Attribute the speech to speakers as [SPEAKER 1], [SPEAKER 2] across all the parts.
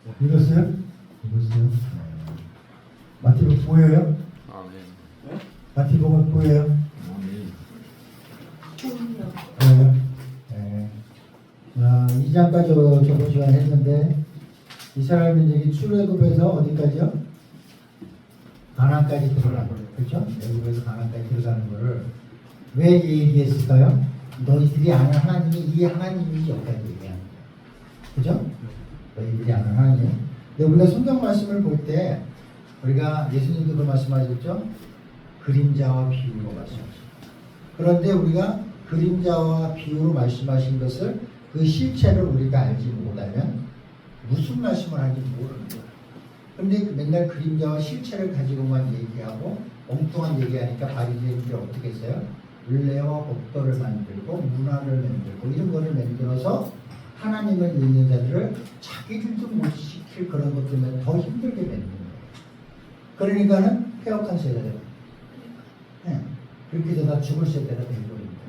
[SPEAKER 1] 읽었어요? 읽었어요? 마티복 보여요?
[SPEAKER 2] 아멘.
[SPEAKER 1] 마티복은 보여요?
[SPEAKER 2] 아멘.
[SPEAKER 1] 보여요? 네. 2장까지 저번 시간에 했는데 이스라엘 민족이 출애굽에서 어디까지요? 가나안까지 들어가는 거예요. 그렇죠? 애굽에서 가나안까지 들어가는 거를 왜 얘기했을까요? 너희들이 아는 하나님이 이 하나님이 여기까지 얘기하는 거예요. 그죠? 너희들이 아는 하나님. 근데 우리가 성경 말씀을 볼 때 우리가 예수님도 그 말씀하셨죠? 그림자와 비유로 말씀하셨죠. 그런데 우리가 그림자와 비유로 말씀하신 것을 그 실체를 우리가 알지 못하면 무슨 말씀을 하는지 모르는 거예요. 그런데 맨날 그림자와 실체를 가지고만 얘기하고 엉뚱한 얘기하니까 바리새인들이 어떻게 했어요? 율례와 법도를 만들고 문화를 만들고 이런 거를 만들어서 하나님을 믿는 자들을 자기들도 못 지킬 그런 것 때문에 더 힘들게 만드는 거예요. 그러니까는 폐역한 세대가 돼요. 네. 그렇게 되다 죽을 세대가 되어버립니다.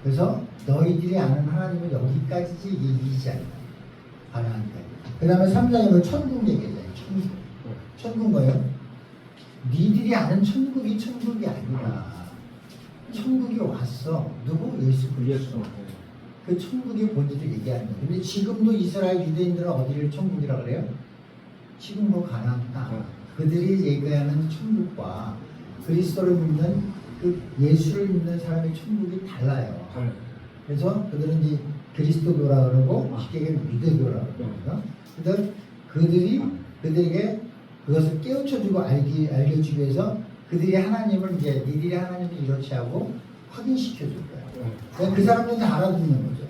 [SPEAKER 1] 그래서 너희들이 아는 하나님은 여기까지지 얘기지 않나. 가나안까지. 그 다음에 3장에는 천국 얘기잖아요. 천국. 천국 뭐예요? 니들이 아는 천국이 천국이 아니라 천국이 왔어. 누구? 예수 그리스도. 그 천국의 본질을 얘기하는 거예요. 근데 지금도 이스라엘 유대인들은 어디를 천국이라고 그래요? 지금도 가나안 땅. 그들이 얘기하는 천국과 그리스도를 믿는 그 예수를 믿는 사람의 천국이 달라요. 그래서 그들은 이제 그리스도교라 그러고 쉽게 얘기하면 유대교라 그러거든요. 그래서 그들에게 그것을 깨우쳐주고 알려주기 위해서 그들이 하나님을 이제 니들이 하나님을 이렇게 하고 확인시켜줄 거예요. 그러니까 그 사람들은 다 알아듣는 거죠.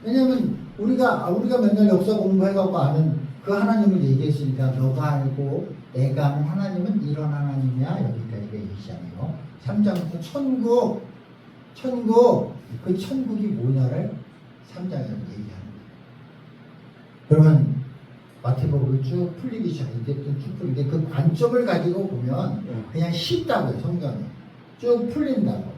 [SPEAKER 1] 왜냐하면 우리가 맨날 역사 공부해갖고 아는 그 하나님을 얘기했으니까 너가 알고 내가 아는 하나님은 이런 하나님이야 여기까지가 얘기잖아요. 3장부터 천국 그 천국이 뭐냐를 3장에서 얘기하는 거예요. 그러면 마태복음을 쭉 풀리기 시작해. 이제부터 쭉 풀리는데 그 관점을 가지고 보면 그냥 쉽다고요. 성경이 쭉 풀린다고.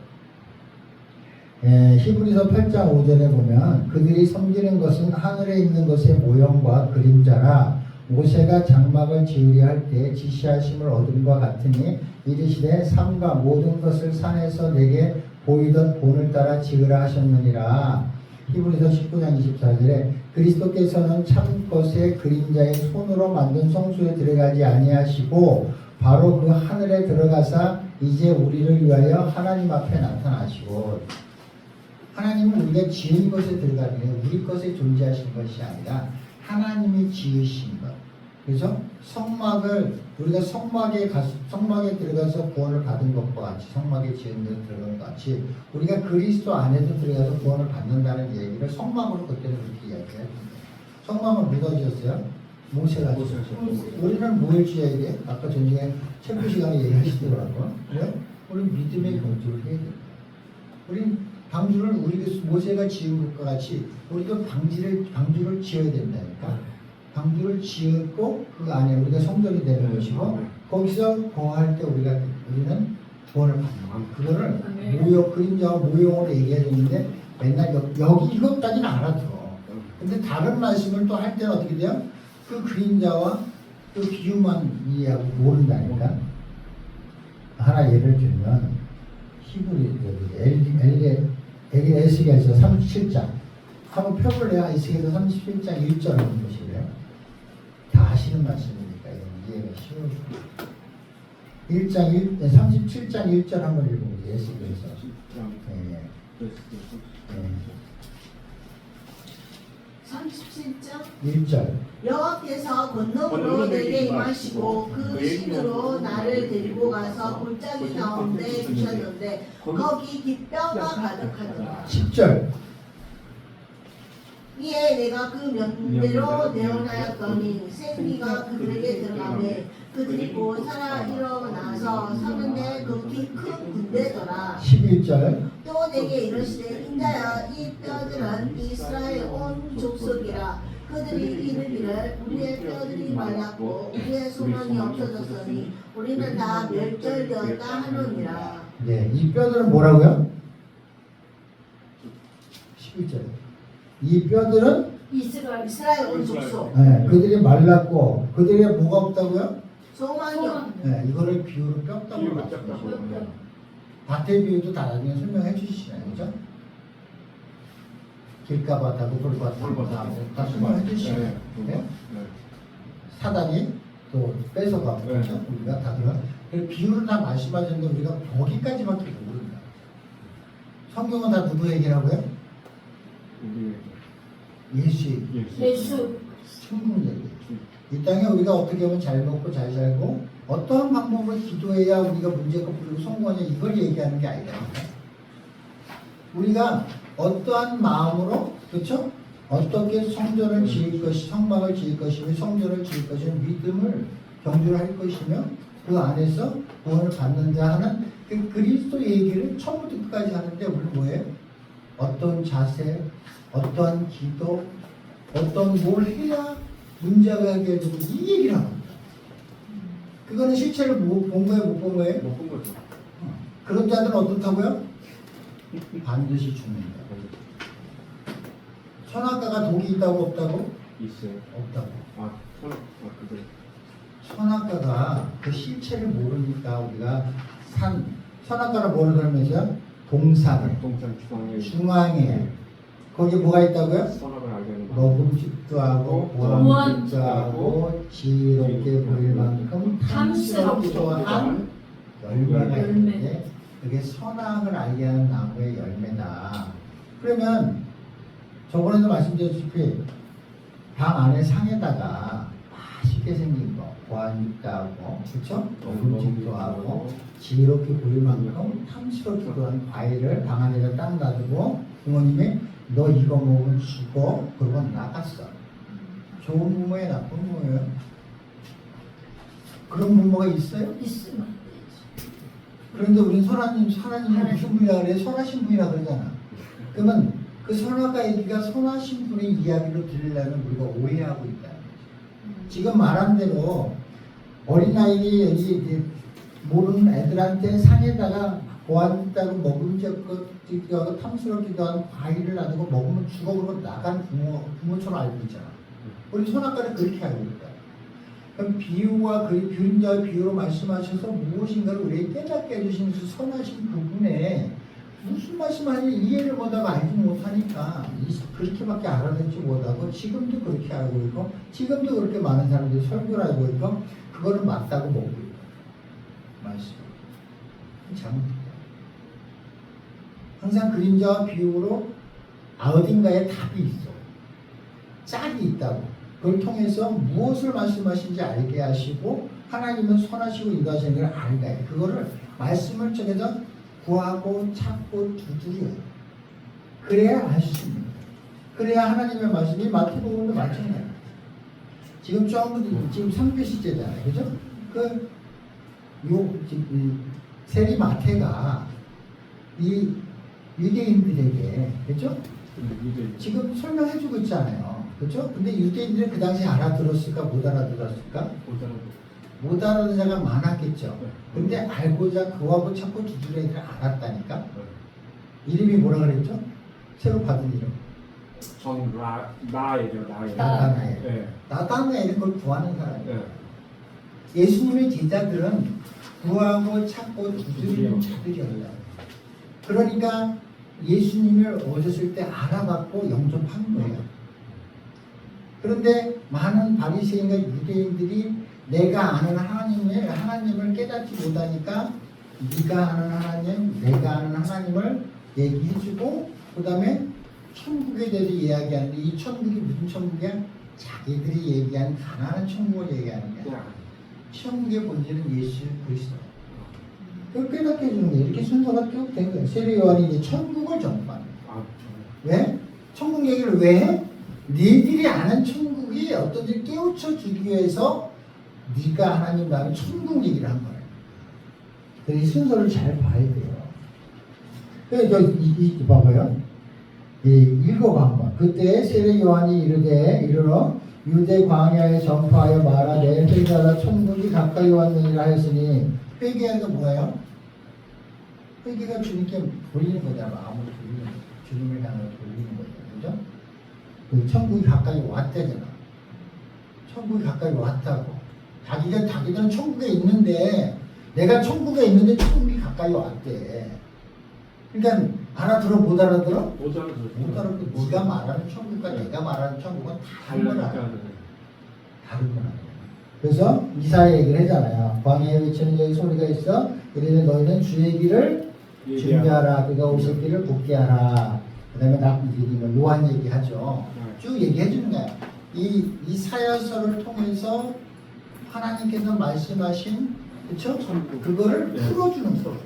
[SPEAKER 1] 히브리서 8장 5절에 보면 그들이 섬기는 것은 하늘에 있는 것의 모형과 그림자라 모세가 장막을 지으려 할 때 지시하심을 얻음과 같으니 이르시되 삼가 모든 것을 산에서 내게 보이던 본을 따라 지으라 하셨느니라. 히브리서 19장 24절에 그리스도께서는 참 것의 그림자의 손으로 만든 성소에 들어가지 아니하시고 바로 그 하늘에 들어가사 이제 우리를 위하여 하나님 앞에 나타나시고 하나님은 우리가 지은 것에 들어가는 게 우리 것에 존재하신 것이 아니라 하나님이 지으신 것. 그래서 우리가 성막에 들어가서 구원을 받은 것과 같이 성막에 지은 데서 들어가는 것 같이 우리가 그리스도 안에도 들어가서 구원을 받는다는 얘기를 성막으로 그때는 그렇게 이야기해요. 성막은 누가 지었어요? 모세가 지었죠. 우리는 뭘 지어야 돼? 아까 전에 체크 시간에 얘기하시더라고요. 왜? 우리 믿음의 경주를 해야 돼요. 우리 방주를 모세가 지은 것과 같이 우리도 방주를 지어야 된다니까. 방주를 지었고 그 안에 우리가 성전이 되는 것이고 거기서 거할 때 우리는 구원을 받는 거예요. 그거를 그림자와 모형으로 얘기해줬는데 맨날 여기 이것까지는 알아들어. 근데 다른 말씀을 또 할 때는 어떻게 돼요? 그 그림자와 그 비유만 이해하고 모른다니까. 하나 예를 들면 히브리 에스겔서 37장 한번 펴볼래요? 에스겔서 37장 1절 한번 보실래요? 다 아시는 말씀이니까 이해가 쉬워요. 37장 1절 한번 읽어보세요. 에스겔서. 네.
[SPEAKER 3] 37장
[SPEAKER 1] 1절.
[SPEAKER 3] 여호와께서 건너으로 내게 임하시고 그 신으로 나를 데리고 가서 골짜기 가운데 두셨는데 거기 깃뼈가 가득하더라.
[SPEAKER 1] 10절.
[SPEAKER 3] 이에 내가 그 면대로 내어나였더니 생기가 그들에게 들어가매 그들이 곧 살아 일어나서 서는데 극히 큰 군대더라.
[SPEAKER 1] 11절.
[SPEAKER 3] 또 내게 이르시되 인자야 이 뼈들은 이스라엘 온 족속이라. 그들이 이르기를 우리의 뼈들이 말랐고 우리의 소망이 없어졌으니 우리는 다 멸절되었다 하느니라.
[SPEAKER 1] 네, 이 뼈들은 뭐라고요? 11절. 이 뼈들은
[SPEAKER 3] 이스라엘 온 족속.
[SPEAKER 1] 네, 그들이 말랐고 그들의 뭐가 없다고요?
[SPEAKER 3] 소망이 없.
[SPEAKER 1] 네, 이거를 비유로 뼈다고
[SPEAKER 4] 비유로
[SPEAKER 1] 말씀하시죠.
[SPEAKER 4] 뼈다고.
[SPEAKER 1] 밭의 비유도 다 나중에 설명해 주시잖아요, 그죠? 길가밭하고 돌밭하고 다 설명해 주시잖아요. 네? 사단이 또 뺏어가고
[SPEAKER 4] 네.
[SPEAKER 1] 그죠? 우리가 다 그런 비유를 다 말씀하셨는데 우리가 거기까지밖에 모른다. 성경은 다 누구 얘기라고요? 예수 얘기,
[SPEAKER 5] 예수.
[SPEAKER 1] 천국 얘기. 이 땅에 우리가 어떻게 하면 잘 먹고 잘 살고 어떠한 방법으로 기도해야 우리가 문제가 풀리고 성공하냐 이걸 얘기하는 게 아니라 우리가 어떠한 마음으로 그렇죠? 어떻게 성전을 지을 것이 성막을 지을 것이며 성전을 지을 것이며 믿음을 경주를 할 것이며 그 안에서 구원을 받는다 하는 그 그리스도 얘기를 처음부터 끝까지 하는데 우리 뭐예요? 어떤 자세, 어떠한 기도, 어떤 뭘 해야 문제가 해결되고 이 얘기를 하는 거예요. 그거는 실체를 본 거예요, 못 본 거예요?
[SPEAKER 4] 못 본 거죠.
[SPEAKER 1] 그런 자들은 어떻다고요? 반드시 죽는다. 선악과가 독이 있다고 없다고?
[SPEAKER 4] 있어요.
[SPEAKER 1] 없다고.
[SPEAKER 4] 그래.
[SPEAKER 1] 선악과가 그 실체를 모르니까 우리가 선악과를 뭐로 설명해서요? 동산에
[SPEAKER 4] 동산
[SPEAKER 1] 중앙에 거기 뭐가 있다고요?
[SPEAKER 4] 선악을 알게 하는
[SPEAKER 1] 먹음직도 하고 보암직도 하고 지혜롭게 보일 만큼 탐스럽기도 한 열매가 있는데 그게 선악을 알게 하는 나무의 열매다. 그러면 저번에도 말씀드렸다시피 방 안에 상에다가 맛있게 생긴 거 보암직도 하고 그렇죠? 먹음직도 하고 지혜롭게 보일 만큼 탐스럽기도 한 과일을 방 안에다 딱 놔두고 부모님이 너 이거 먹으면 죽어. 그러고 나갔어. 좋은 부모예요, 나쁜 부모예요? 그런 부모가 있어요?
[SPEAKER 3] 있으면
[SPEAKER 1] 그런데 우린 하나님이 무슨 분이라 그래? 선하신 분이라 그러잖아. 그러면 그 선악과 얘기가 선하신 분의 이야기로 들리려면 우리가 오해하고 있다. 지금 말한 대로 어린아이들이 여기 모르는 애들한테 상에다가 보안있다고 먹음직기도 하고 탐스럽기도 한 과일을 놔두고 먹으면 죽어 그러고 나간 부모처럼 알고 있잖아. 우리 선악과는 그렇게 알고 있다. 그럼 비유와 그 그림자의 비유로 말씀하셔서 무엇인가를 우리에게 깨닫게 해주신 그 선하신 부분에 무슨 말씀하는지 이해를 못하고 알지 못하니까 그렇게밖에 알아듣지 못하고 지금도 그렇게 알고 있고 지금도 그렇게 많은 사람들이 설교를 알고 있고 그거를 맞다고 먹고 있고 말씀 잘못됐다. 항상 그림자와 비유로 어딘가에 답이 있어. 짝이 있다고. 그걸 통해서 무엇을 말씀하신지 알게 하시고 하나님은 선하시고 인도하시는 걸 알게 해. 그거를 말씀을 통해서 구하고 찾고 두드려요. 그래야 알 수 있는 거예요. 그래야 하나님의 말씀이 마태복음도 마찬가지예요. 지금 지금 3교시제잖아요. 그죠? 세리 마태가 이 유대인들에게 그죠? 지금 설명해주고 있잖아요. 그죠? 근데 유대인들은 그 당시에 알아들었을까 못 알아들었을까? 못 알아듣는 자가 많았겠죠. 근데 알고자 그하고 찾고 두드려 애들 알았다니까. 이름이 뭐라 그랬죠? 새로 받은 이름.
[SPEAKER 4] 나예요.
[SPEAKER 1] 나다나엘.
[SPEAKER 4] 네.
[SPEAKER 1] 나다나엘은 그걸 구하는 사람이에요.
[SPEAKER 4] 네.
[SPEAKER 1] 예수님의 제자들은 구하고 찾고 두드리는 자들이었다. 그러니까 예수님을 오셨을 때 알아봤고 영접한 거예요. 그런데 많은 바리새인과 유대인들이 내가 아는 하나님을 깨닫지 못하니까 네가 아는 하나님, 내가 아는 하나님을 얘기해주고 그 다음에 천국에 대해서 이야기하는데 이 천국이 무슨 천국이야? 자기들이 얘기한 가난한 천국을 얘기하는 거야. 천국의 본질은 예수 그리스도. 그걸 깨닫게 해주는 거예요. 이렇게 순서가 쭉 된 거예요. 세례 요한이 이제 천국을 전파하는 거예요. 왜? 천국 얘기를 왜 해? 니들이 아는 천국이 어떤지 깨우쳐 주기 위해서 네가 하나님 나는 천국 얘기를 한 거예요. 그래서 이 순서를 잘 봐야 돼요. 그래서 봐봐요. 읽어봐 한번. 그때 세례 요한이 이르러 유대 광야에 전파하여 말하되 회개하라 천국이 가까이 왔느니라 하였으니 회개하는 건 뭐예요? 회개가 주님께 돌리는 거잖아. 마음을 돌리는 거죠. 주님을 향해 돌리는 거죠. 그죠? 그 천국이 가까이 왔대잖아. 천국이 가까이 왔다고. 자기들은 천국에 있는데 내가 천국에 있는데 천국이 가까이 왔대. 그러니까 알아들어 못 알아들어?
[SPEAKER 4] 못 알아들어.
[SPEAKER 1] 못 알아들어. 네가 말하는 천국과 내가 말하는 천국은 다른 거라. 다른 거라. 그래서 이사야 얘기를 했잖아요. 광야에 외치는 여기 소리가 있어. 이르되 너희는 주의 길을 준비하라. 그가 오실 길을 굳게 하라. 그 다음에 요한 얘기하죠. 쭉 얘기해 주는 거야. 이 이사야서를 통해서 하나님께서 말씀하신 그쵸? 그거를
[SPEAKER 4] 네.
[SPEAKER 1] 풀어주는 거야.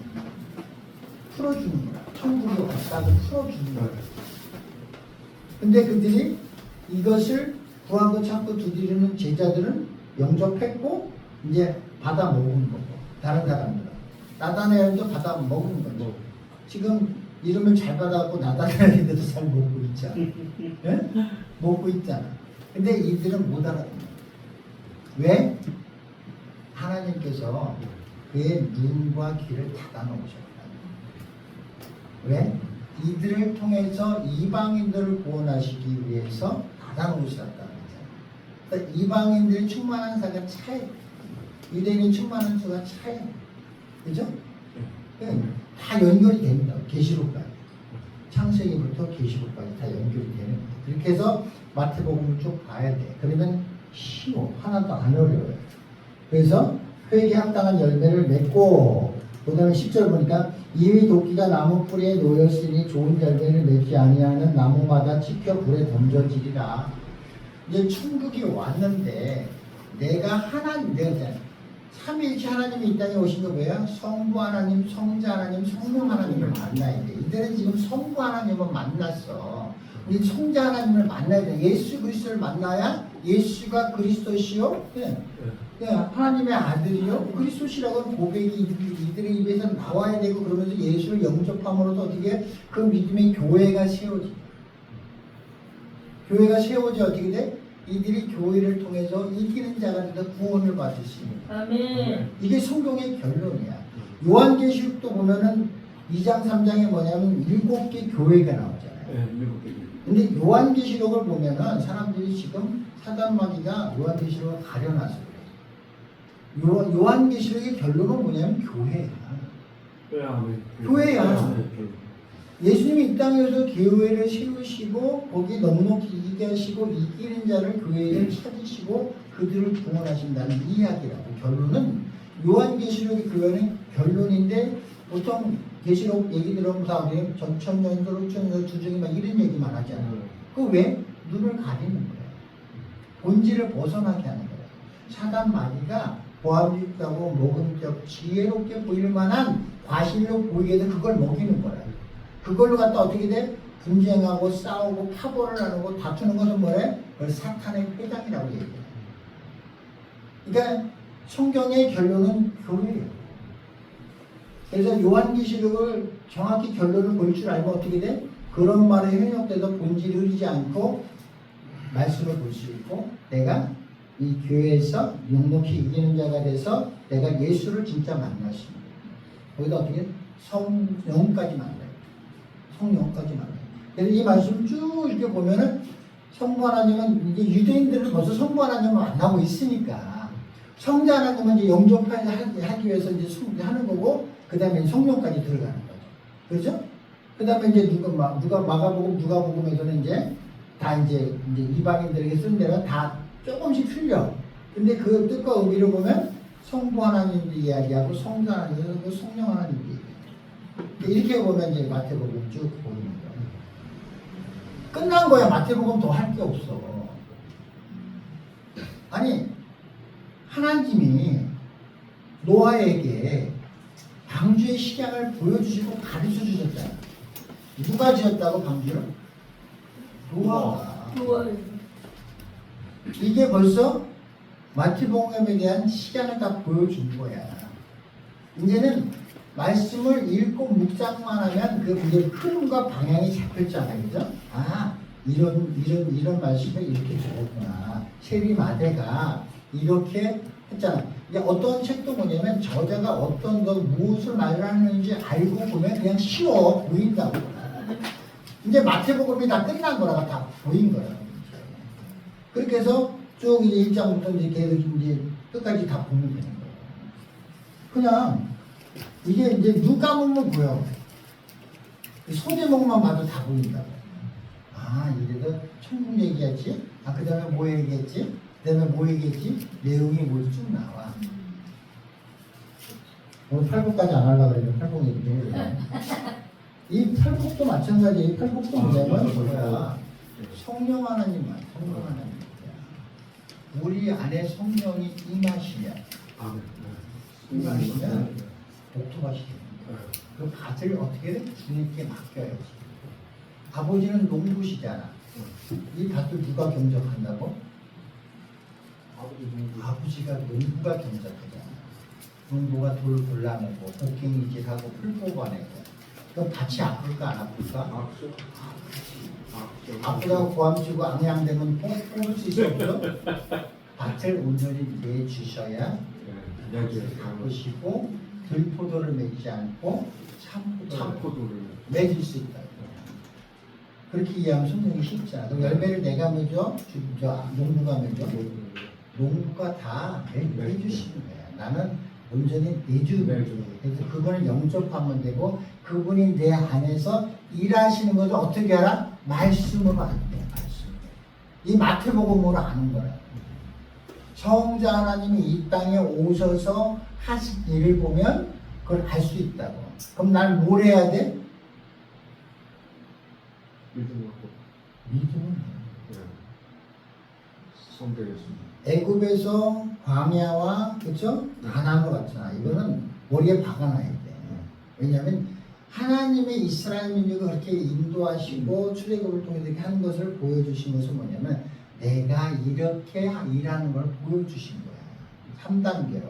[SPEAKER 1] 풀어주는 거야. 천국에 왔다고 풀어주는 거야. 근데 그들이 이것을 구하고 찾고 두드리는 제자들은 영접했고 이제 받아 먹은 거고 다른 사람들은 나다나엘도 받아 먹은 거죠. 지금 이름을 잘 받아갖고 나다나엘인데도 잘 먹고 있잖아. 예? 먹고 있잖아. 근데 이들은 못 알아듣는 거야. 왜? 하나님께서 그의 눈과 귀를 닫아 놓으셨다. 왜? 이들을 통해서 이방인들을 구원하시기 위해서 닫아 놓으셨다는 거잖아. 그러니까 이방인들이 충만한 사가 차이, 유대인이 충만한 수가 차이, 그죠? 다 연결이 됩니다. 계시록까지, 창세기부터 계시록까지 다 연결이 되는 거예요. 그렇게 해서 마태복음을 쭉 봐야 돼. 그러면 쉬워, 하나도 안 어려워요. 그래서 회개에 합당한 열매를 맺고, 그 다음에 10절 보니까 이미 도끼가 나무 뿌리에 놓였으니 좋은 열매를 맺지 아니하는 나무마다 찢겨 불에 던져지리라. 이제 천국이 왔는데 내가 삼위일체 하나님이 이 땅에 오신 거 뭐예요? 성부 하나님, 성자 하나님, 성령 하나님을 만나야 돼. 이들은 지금 성부 하나님을 만났어. 우리 성자 하나님을 만나야 돼. 예수 그리스도를 만나야 예수가 그리스도시요. 하나님의 아들이요. 그리스도시라고 하는 고백이 이들의 입에서 나와야 되고 그러면서 예수를 영접함으로써 어떻게 그 믿음의 교회가 세워지. 교회가 세워져 어떻게 돼? 이들이 교회를 통해서 이기는 자가 돼서 구원을 받을 수 있는 거야.
[SPEAKER 3] 아멘.
[SPEAKER 1] 이게 성경의 결론이야. 요한계시록도 보면은 2장 3장에 뭐냐면 7개 교회가 나오잖아요. 근데 요한계시록을 보면은 사람들이 지금 사단마귀가 요한계시록을 가려놔서 그래. 요한계시록의 결론은 뭐냐면 교회야. 교회야. 예수님이 이 땅에서 교회를 세우시고 거기 넉넉히 이기게 하시고 이기는 자를 교회를 찾으시고 그들을 구원하신다는 이야기라고. 결론은 요한계시록의 교회는 결론인데 보통 계시록 얘기 들어보면 다 우리 전천년도, 록천년도, 두중이 막 이런 얘기만 하잖아요. 그 왜? 눈을 가리는 거예요. 본질을 벗어나게 하는 거예요. 사단 마귀가 보암이 있다고 먹음적 지혜롭게 보일 만한 과실로 보이게 해서 그걸 먹이는 거예요. 그걸로 갖다 어떻게 돼? 분쟁하고 싸우고 파벌을 나누고 다투는 것은 뭐래? 그걸 사탄의 회장이라고 얘기해요. 그러니까 성경의 결론은 교회예요. 그래서 요한계시록을 정확히 결론을 볼 줄 알고 어떻게 돼? 그런 말에 현역돼서 본질이 흐리지 않고 말씀을 볼 수 있고 내가 이 교회에서 넉넉히 이기는 자가 돼서 내가 예수를 진짜 만날 수 있는 거기다 어떻게 성령까지 만나요. 성령까지 만나요. 그래서 이 말씀 쭉 이렇게 보면은 성부 하나님은 이제 유대인들은 벌써 성부 하나님을 만나고 있으니까 성자 하나님은 이제 영접하기 위해서 이제 하는 거고 그 다음에 성령까지 들어가는 거죠. 그렇죠? 그 다음에 이제 누가 마가복음, 누가복음에서는 이제 다 이제 이방인들에게 쓴 대로 다 조금씩 틀려. 근데 그 뜻과 의미를 보면 성부 하나님도 이야기하고 성자 하나님도 성령 하나님도 이야기해요. 이렇게 보면 이제 마태복음 쭉 보는 거예요. 끝난 거야. 마태복음 더 할 게 없어. 아니 하나님이 노아에게 방주의 식양을 보여주시고 가르쳐 주셨잖아. 누가 지었다고 방주를? 노아가. 이게 벌써 마태복음에 대한 식양을 다 보여준 거야. 이제는 말씀을 읽고 묵상만 하면 그 이제 흐름과 방향이 잡혔잖아, 그죠? 아, 이런 말씀을 이렇게 적었구나. 세리마대가 이렇게 했잖아. 이제 어떤 책도 뭐냐면 저자가 어떤 거 무엇을 말하는지 알고 보면 그냥 쉬워 보인다고. 이제 마태복음이 다 끝난 거라고 다 보인 거야. 그렇게 해서 쭉 이제 1장부터 이제 계속 이제 끝까지 다 보면 되는 거예요. 그냥 이게 이제 눈 감으면 보여. 소제목만 봐도 다 보인다고. 아, 이래서 천국 얘기했지? 아, 그 다음에 뭐 얘기했지? 그 다음에 뭐 얘기했지? 내용이 모두 쭉 나와. 오늘 팔복까지 안 하려고 그래요. 팔복 얘기 좀 해요. 이 팔복도 마찬가지예요. 이 팔복도 뭐냐면 뭐야? 성령 하나님만, 성령 하나님. 우리 안에 성령이 임하시면, 임하시면 복토가 시켜요. 그 밭을 어떻게든 주님께 맡겨야지. 아버지는 농부시잖아. 이 밭을 누가 경작한다고? 아버지가 농부가 경작하잖아. 농부가 돌 골라내고 곡괭이질하고 풀 뽑아내고. 그럼 밭이 아플까 안 아플까? 아프다고 고함치고 앙양되면 뽑을 수 있어 없어? 밭을 온전히 내주셔야 밭을 가꾸시고 들포도를 맺지 않고 참포도를 맺을 수 있다. 그렇게 이해하면 성경이 쉽잖아. 그럼 열매를 내가 맺어? 농부가 맺어? 농부가 다 내주시는 거야. 나는 온전히 내주는 거야. 그래서 그거를 영접하면 되고 그분이 내 안에서 일하시는 것을 어떻게 알아? 말씀으로 아는 거야. 말씀. 이 마태복음으로 아는 거야. 성자 하나님이 이 땅에 오셔서 하신 일을 보면 그걸 알 수 있다고. 그럼 난 뭘 해야 돼? 믿음은 애굽에서 광야와 그쵸? 가나안으로 갔잖아. 이거는 머리에 박아놔야 돼. 왜냐하면 하나님의 이스라엘 민족을 그렇게 인도하시고 출애굽을 통해서 이렇게 하는 것을 보여주신 것은 뭐냐면 내가 이렇게 일하는 걸 보여주신 거야. 3단계로.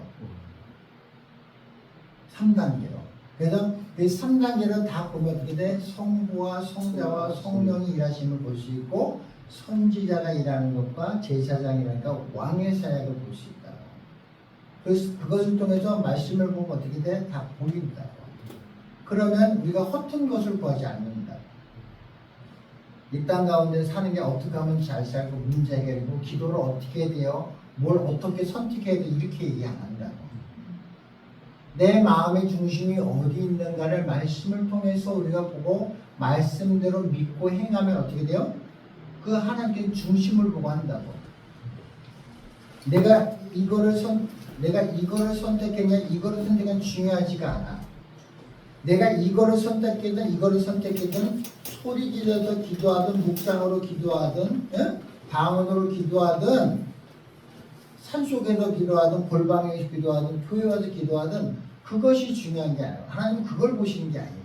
[SPEAKER 1] 3단계로. 그래서 이 3단계를 다 보면 어떻게 돼? 성부와 성자와 성령이 일하심을 볼 수 있고 선지자가 일하는 것과 제사장이라니까 왕의 사역을 볼 수 있다. 그래서 그것을 통해서 말씀을 보면 어떻게 돼? 다 보인다고. 그러면 우리가 허튼 것을 구하지 않는다. 이 땅 가운데 사는 게 어떻게 하면 잘 살고 문제 해결이고 기도를 어떻게 해야 돼요? 뭘 어떻게 선택해야 돼? 이렇게 얘기 안 한다고. 내 마음의 중심이 어디 있는가를 말씀을 통해서 우리가 보고 말씀대로 믿고 행하면 어떻게 돼요? 그 하나님께 중심을 보고 한다고. 내가 이거를 선택했냐 이거를 선택한 중요하지가 않아. 내가 이거를 선택했든 이거를 선택했든 소리 지르서 기도하든 묵상으로 기도하든 방언으로 기도하든 산속에서 기도하든 골방에서 기도하든 교회 와서 기도하든 그것이 중요한 게 아니라 하나님은 그걸 보시는 게 아니라.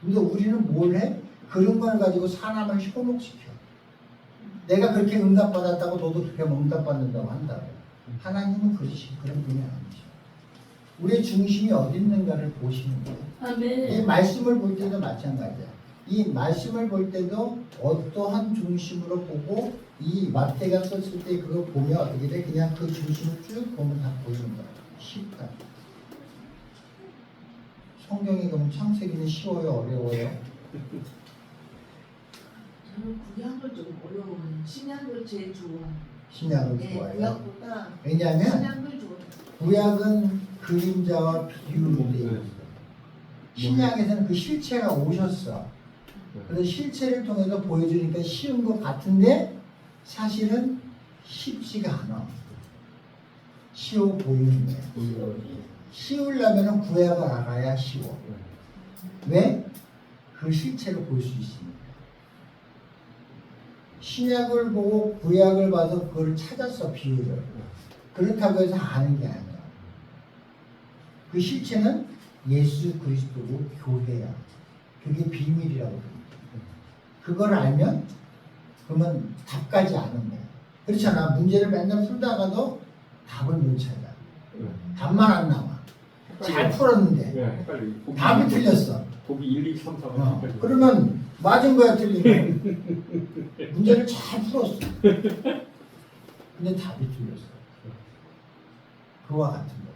[SPEAKER 1] 근데 우리는 뭘 해? 그런 걸 가지고 사람을 현혹시켜. 내가 그렇게 응답받았다고 너도 그렇게 응답받는다고 한다고. 하나님은 그런 분이 아니죠. 우리의 중심이 어디 있는가를 보시는 거예요.
[SPEAKER 3] 아멘.
[SPEAKER 1] 이 말씀을 볼 때도 마찬가지야. 이 말씀을 볼 때도 어떠한 중심으로 보고 이 마태가 썼을 때 그거 보면 어떻게 돼? 그냥 그 중심을 쭉 보면 다 보이는 거야. 쉽다. 성경이 그럼 창세기는 쉬워요? 어려워요?
[SPEAKER 3] 저는 구약을 좀 어려워해요. 신약을 제일 좋아해요.
[SPEAKER 1] 신약을
[SPEAKER 3] 네,
[SPEAKER 1] 좋아해요?
[SPEAKER 3] 구약보다
[SPEAKER 1] 왜냐하면
[SPEAKER 3] 신약을 좋아해요.
[SPEAKER 1] 구약은 그림자와 비유로 되어 있어요. 신약에서는 그 실체가 오셨어. 그래서 실체를 통해서 보여주니까 쉬운 것 같은데 사실은 쉽지가 않아. 쉬워 보이는 거야. 쉬우려면 구약을 알아야 쉬워. 왜? 그 실체를 볼 수 있으니까. 신약을 보고 구약을 봐서 그걸 찾았어, 비유를. 그렇다고 해서 아는 게 아니야. 그 실체는 예수 그리스도고 교회야. 그게 비밀이라고 합니다. 그걸 알면 그러면 답까지 아는 거야. 그렇잖아. 문제를 맨날 풀다가도 답을 못 찾아. 답만 안 나와. 잘 풀었는데 답이 틀렸어.
[SPEAKER 4] 보기 1, 2, 3, 4
[SPEAKER 1] 그러면 맞은 거야 틀린 거야. 문제를 잘 풀었어. 근데 답이 틀렸어. 그와 같은 거.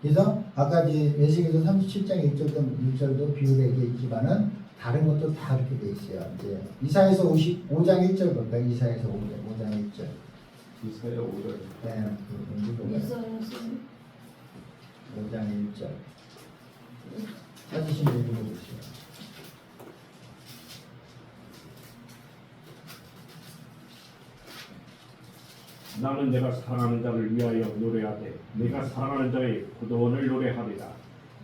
[SPEAKER 1] 그래서 아까 이제 에스겔서 37장 1절도 비유를 얘기했지만은 다른 것도 다 그렇게 돼 있어요. 이제 이사야서 55장 1절 볼까요? 이사야서 5장 1절.
[SPEAKER 4] 이사야 5절.
[SPEAKER 1] 네,
[SPEAKER 3] 이성순
[SPEAKER 1] 5장 1절. 찾으신 분 읽어보세요.
[SPEAKER 5] 나는 내가 사랑하는 자를 위하여 노래하되 내가 사랑하는 자의 포도원을 노래하리라.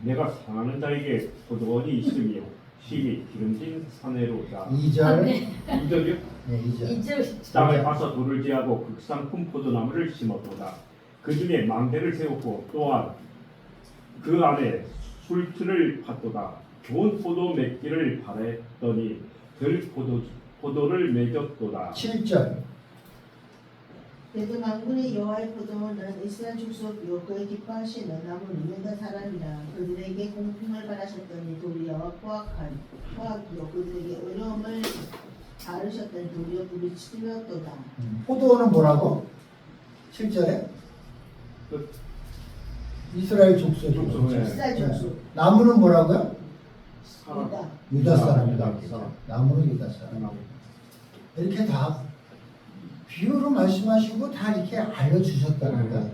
[SPEAKER 5] 내가 사랑하는 자에게 포도원이 있으며 심히 기름진 산에로다.
[SPEAKER 1] 2절.
[SPEAKER 3] 네.
[SPEAKER 5] 2절이요?
[SPEAKER 1] 네, 2절.
[SPEAKER 3] 이절
[SPEAKER 5] 땅을 파서 돌을 제하고 극상품 포도나무를 심었도다. 그 중에 망대를 세웠고 또한 그 안에 술틀을 팠도다. 좋은 포도 맺기를 바랬더니 포도를 맺었도다.
[SPEAKER 1] 7절.
[SPEAKER 3] 그래도 만군의 여호와의 포도원은 이스라엘 족속 여호와의 기뻐하시는 나무는 내가 사람이라. 그들에게 공평을 바라셨더니 도리어 포악이요 그들에게 어려움을 바르셨더니 도리어 부르짖으였도다.
[SPEAKER 1] 포도원은 뭐라고? 7절에
[SPEAKER 5] 그
[SPEAKER 1] 이스라엘 족속이.
[SPEAKER 5] 족속, 네.
[SPEAKER 3] 이스라엘 족속
[SPEAKER 1] 나무는 뭐라고요?
[SPEAKER 5] 사랑.
[SPEAKER 3] 유다.
[SPEAKER 1] 유다 사람이다.
[SPEAKER 5] 유다 사람.
[SPEAKER 1] 나무는 유다 사람. 이렇게 다 비유로 말씀하시고 다 이렇게 알려주셨다는 거야.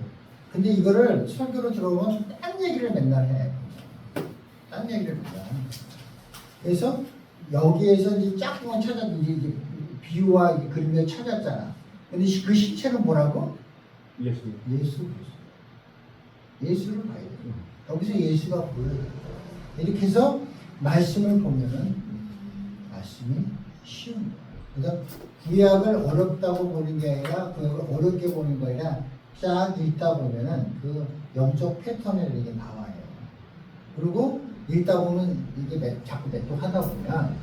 [SPEAKER 1] 근데 이거를 설교로 들어보면 딴 얘기를 맨날 해. 딴 얘기를 맨날. 그래서 여기에서 이제 짝꿍을 이제 비유와 그림을 찾았잖아. 근데 그 실체는 뭐라고?
[SPEAKER 5] 예수.
[SPEAKER 1] 예수 그리스도. 예수를 봐야 돼. 여기서 예수가 보여요. 이렇게 해서 말씀을 보면은 말씀이 쉬운 거예요. 그래서 구약을 어렵다고 보는 게 아니라 구약을 어렵게 보는 거 아니라 쫙 읽다 보면은 그 영적 패턴이 이렇게 나와요. 그리고 읽다 보면 이게 자꾸 냅독하다 보면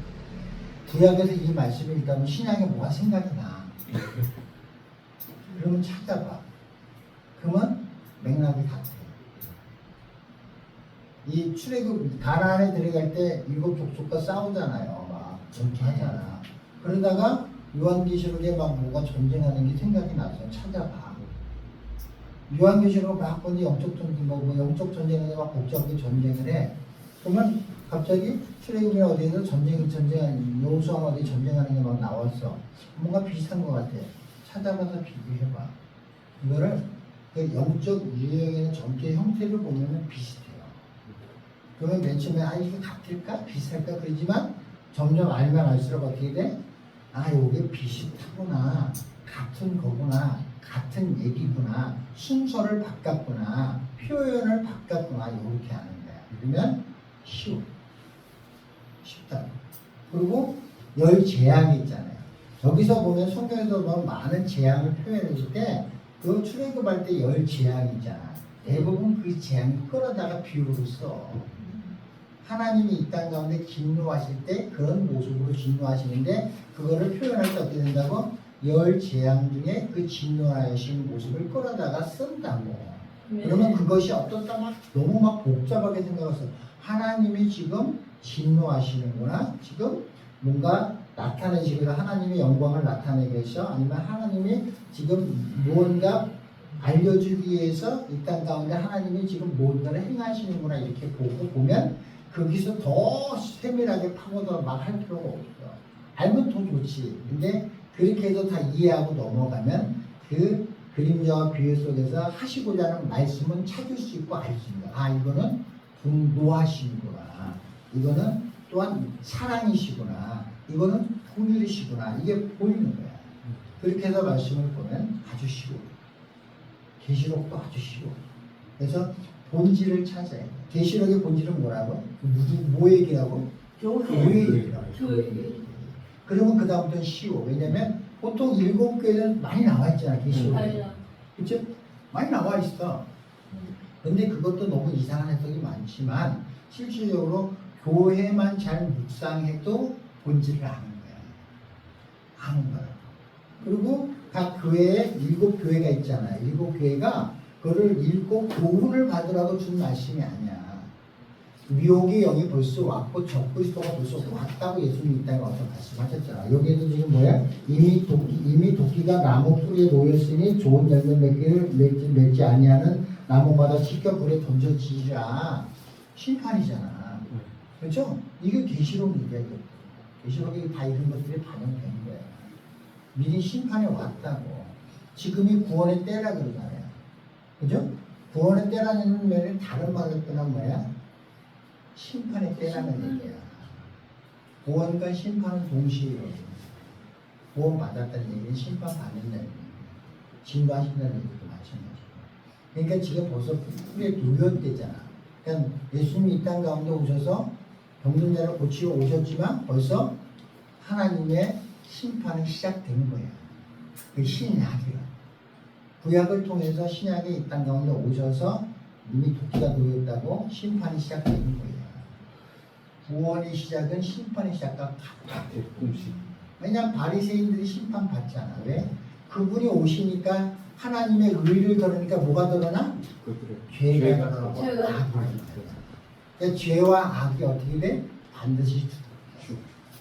[SPEAKER 1] 구약에서 이 말씀을 읽다 보면 신약에 뭐가 생각이 나. 그러면 찾아봐. 그러면 맥락이 같아. 이 출애굽 가나안에 들어갈 때 7 족속과 싸우잖아요. 막 전투하잖아. 그러다가 요한계시록에 막 뭐가 전쟁하는 게 생각이 나서 찾아봐. 요한계시록 막 보니 영적 전쟁 뭐 영적 전쟁에 막 복잡하게 전쟁을 해. 그러면 갑자기 출애굽에 어디에서 전쟁하는 여호수아가 어디 전쟁하는 게 막 나왔어. 뭔가 비슷한 것 같아. 찾아봐서 비교해봐. 이거를 그 영적 유형의 전개 형태를 보면은 비슷해요. 그러면 맨 처음에 이게 같을까 비슷할까 그러지만 점점 알면 알수록 어떻게 돼? 요게 비슷하구나, 같은 거구나, 같은 얘기구나, 순서를 바꿨구나, 표현을 바꿨구나 이렇게 하는 거야. 그러면 쉽다. 그리고 열 재앙이 있잖아요. 여기서 보면 성경에서 보면 많은 재앙을 표현했을 때 그 출애굽할 때 열 재앙이 있잖아. 대부분 그 재앙이 끌어다가 비유로 써. 하나님이 이 땅 가운데 진노하실 때 그런 모습으로 진노하시는데 그거를 표현할 때 어떻게 된다고? 열 재앙 중에 그 진노하시는 모습을 끌어다가 쓴다고. 그러면 그것이 어떻다 막 너무 막 복잡하게 생각해서 하나님이 지금 진노하시는구나. 지금 뭔가 나타내시거나 하나님의 영광을 나타내기 위해서 아니면 하나님이 지금 무언가 알려주기 위해서 이 땅 가운데 하나님이 지금 뭔가를 행하시는구나 이렇게 보면 거기서 더 세밀하게 파고들어 막 할 필요가 없어. 알면 더 좋지. 근데 그렇게 해서 다 이해하고 넘어가면 그 그림자와 비유 속에서 하시고자 하는 말씀은 찾을 수 있고 알 수 있다. 이거는 분노하시는구나. 이거는 또한 사랑이시구나. 이거는 통일이시구나. 이게 보이는 거야. 그렇게 해서 말씀을 보면 아주 쉬워. 계시록도 아주 쉬워. 그래서 본질을 찾아야 돼. 계시록의 본질은 뭐라고? 뭐 얘기라고? 교회 얘기라고. 그러면 그 다음부터는 쉬워. 왜냐면 보통 7교회는 많이 나와 있잖아. 계시록에. 그치? 많이 나와 있어. 근데 그것도 너무 이상한 해석이 많지만 실질적으로 교회만 잘 묵상해도 본질을 아는 거야. 아는 거야. 그리고 각 교회에 7교회가 있잖아요. 7교회가 그거를 읽고 교훈을 받으라고 준 말씀이 아니야. 미혹의 영이 벌써 왔고 적그리스도가 벌써 왔다고 예수님이 이 땅에 와서 말씀하셨잖아. 여기에도 지금 뭐야? 이미 도끼가 나무 뿌리에 놓였으니 좋은 열매 맺지 아니하는 나무마다 직접 불에 던져지리라. 심판이잖아. 그렇죠? 이게 계시록 얘기야. 계시록에 다 이런 것들이 반영된 거야. 미리 심판에 왔다고. 지금이 구원의 때라 그러잖아요. 그죠? 구원의 때라는 말은 다른 말로 떠난 뭐야? 심판의 때라는 얘기야. 구원과 심판은 동시에 이루어집니다. 구원 받았다는 얘기는 심판 받는다는 얘기예요. 진노하신다는 얘기도 마찬가지고. 그러니까 지금 벌써 뿔에 누렸대잖아. 그러니까 예수님이 이 땅 가운데 오셔서 병든 자를 고치러 오셨지만 벌써 하나님의 심판이 시작된 거야. 그 신약이라. 구약을 통해서 신약이 이 땅 가운데 오셔서 이미 도끼가 놓였다고 심판이 시작되는 거야. 구원의 시작은 심판의 시작과 같아.
[SPEAKER 5] 공식.
[SPEAKER 1] 왜냐하면 바리새인들이 심판 받잖아. 왜? 그분이 오시니까 하나님의 의를 들으니까 뭐가 드러나?
[SPEAKER 5] 그들의
[SPEAKER 1] 죄가 드러나고
[SPEAKER 3] 죄가.
[SPEAKER 1] 악이 드러나. 그러니까 죄와 악이 어떻게 돼? 반드시 죽어.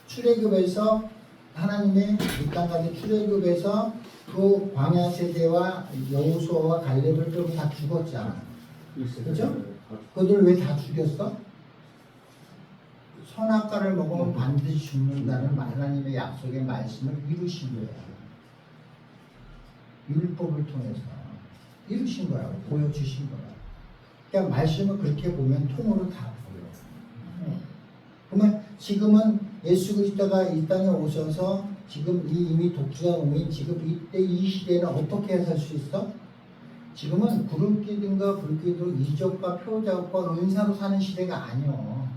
[SPEAKER 1] 출애굽에서 하나님의 이 땅 가운데 출애굽에서 그 광야 세대와 여호수아와 갈렙을 끌고 다 죽었잖아. 그죠? 그들 왜 다 죽였어? 선악과를 먹으면 반드시 죽는다는 하나님의 약속의 말씀을 이루신 거예요. 율법을 통해서 이루신 거라고 보여주신 거라고. 그러니까 말씀을 그렇게 보면 통으로 다 보여. 그러면 지금은 예수 그리스도가 이 땅에 오셔서 지금 이미 독주가 오면 지금 이때 이 시대는 어떻게 살 수 있어? 지금은 구름기둥과 불기둥 이적과 표적과 은사로 사는 시대가 아니요.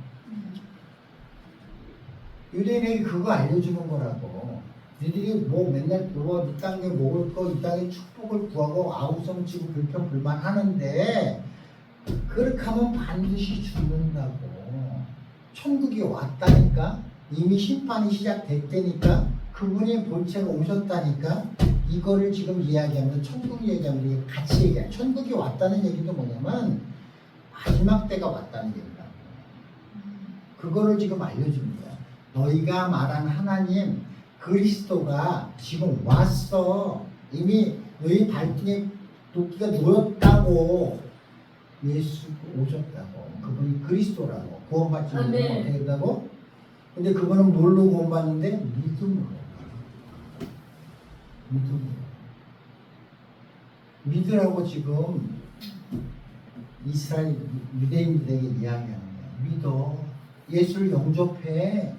[SPEAKER 1] 유대인에게 그거 알려주는 거라고. 너희들이 뭐 맨날 이 땅에 먹을 거, 이 땅에 축복을 구하고 아우성치고 불평불만 하는데 그렇게 하면 반드시 죽는다고. 천국이 왔다니까. 이미 심판이 시작됐다니까. 그분이 본체가 오셨다니까. 이거를 지금 이야기하면서 천국 얘기하면 같이 얘기해. 천국이 왔다는 얘기도 뭐냐면 마지막 때가 왔다는 얘기라고. 그거를 지금 알려줍니다. 너희가 말한 하나님 그리스도가 지금 왔어. 이미 너희 발등에 도끼가 놓였다고. 예수 오셨다고. 그분이 그리스도라고. 구원받지 못하면 어떻게 된다고? 근데 그분은 뭘로 구원받는데? 믿음으로. 믿음으로. 믿으라고 지금 이스라엘 유대인들에게 이야기하는 거야. 믿어. 예수를 영접해.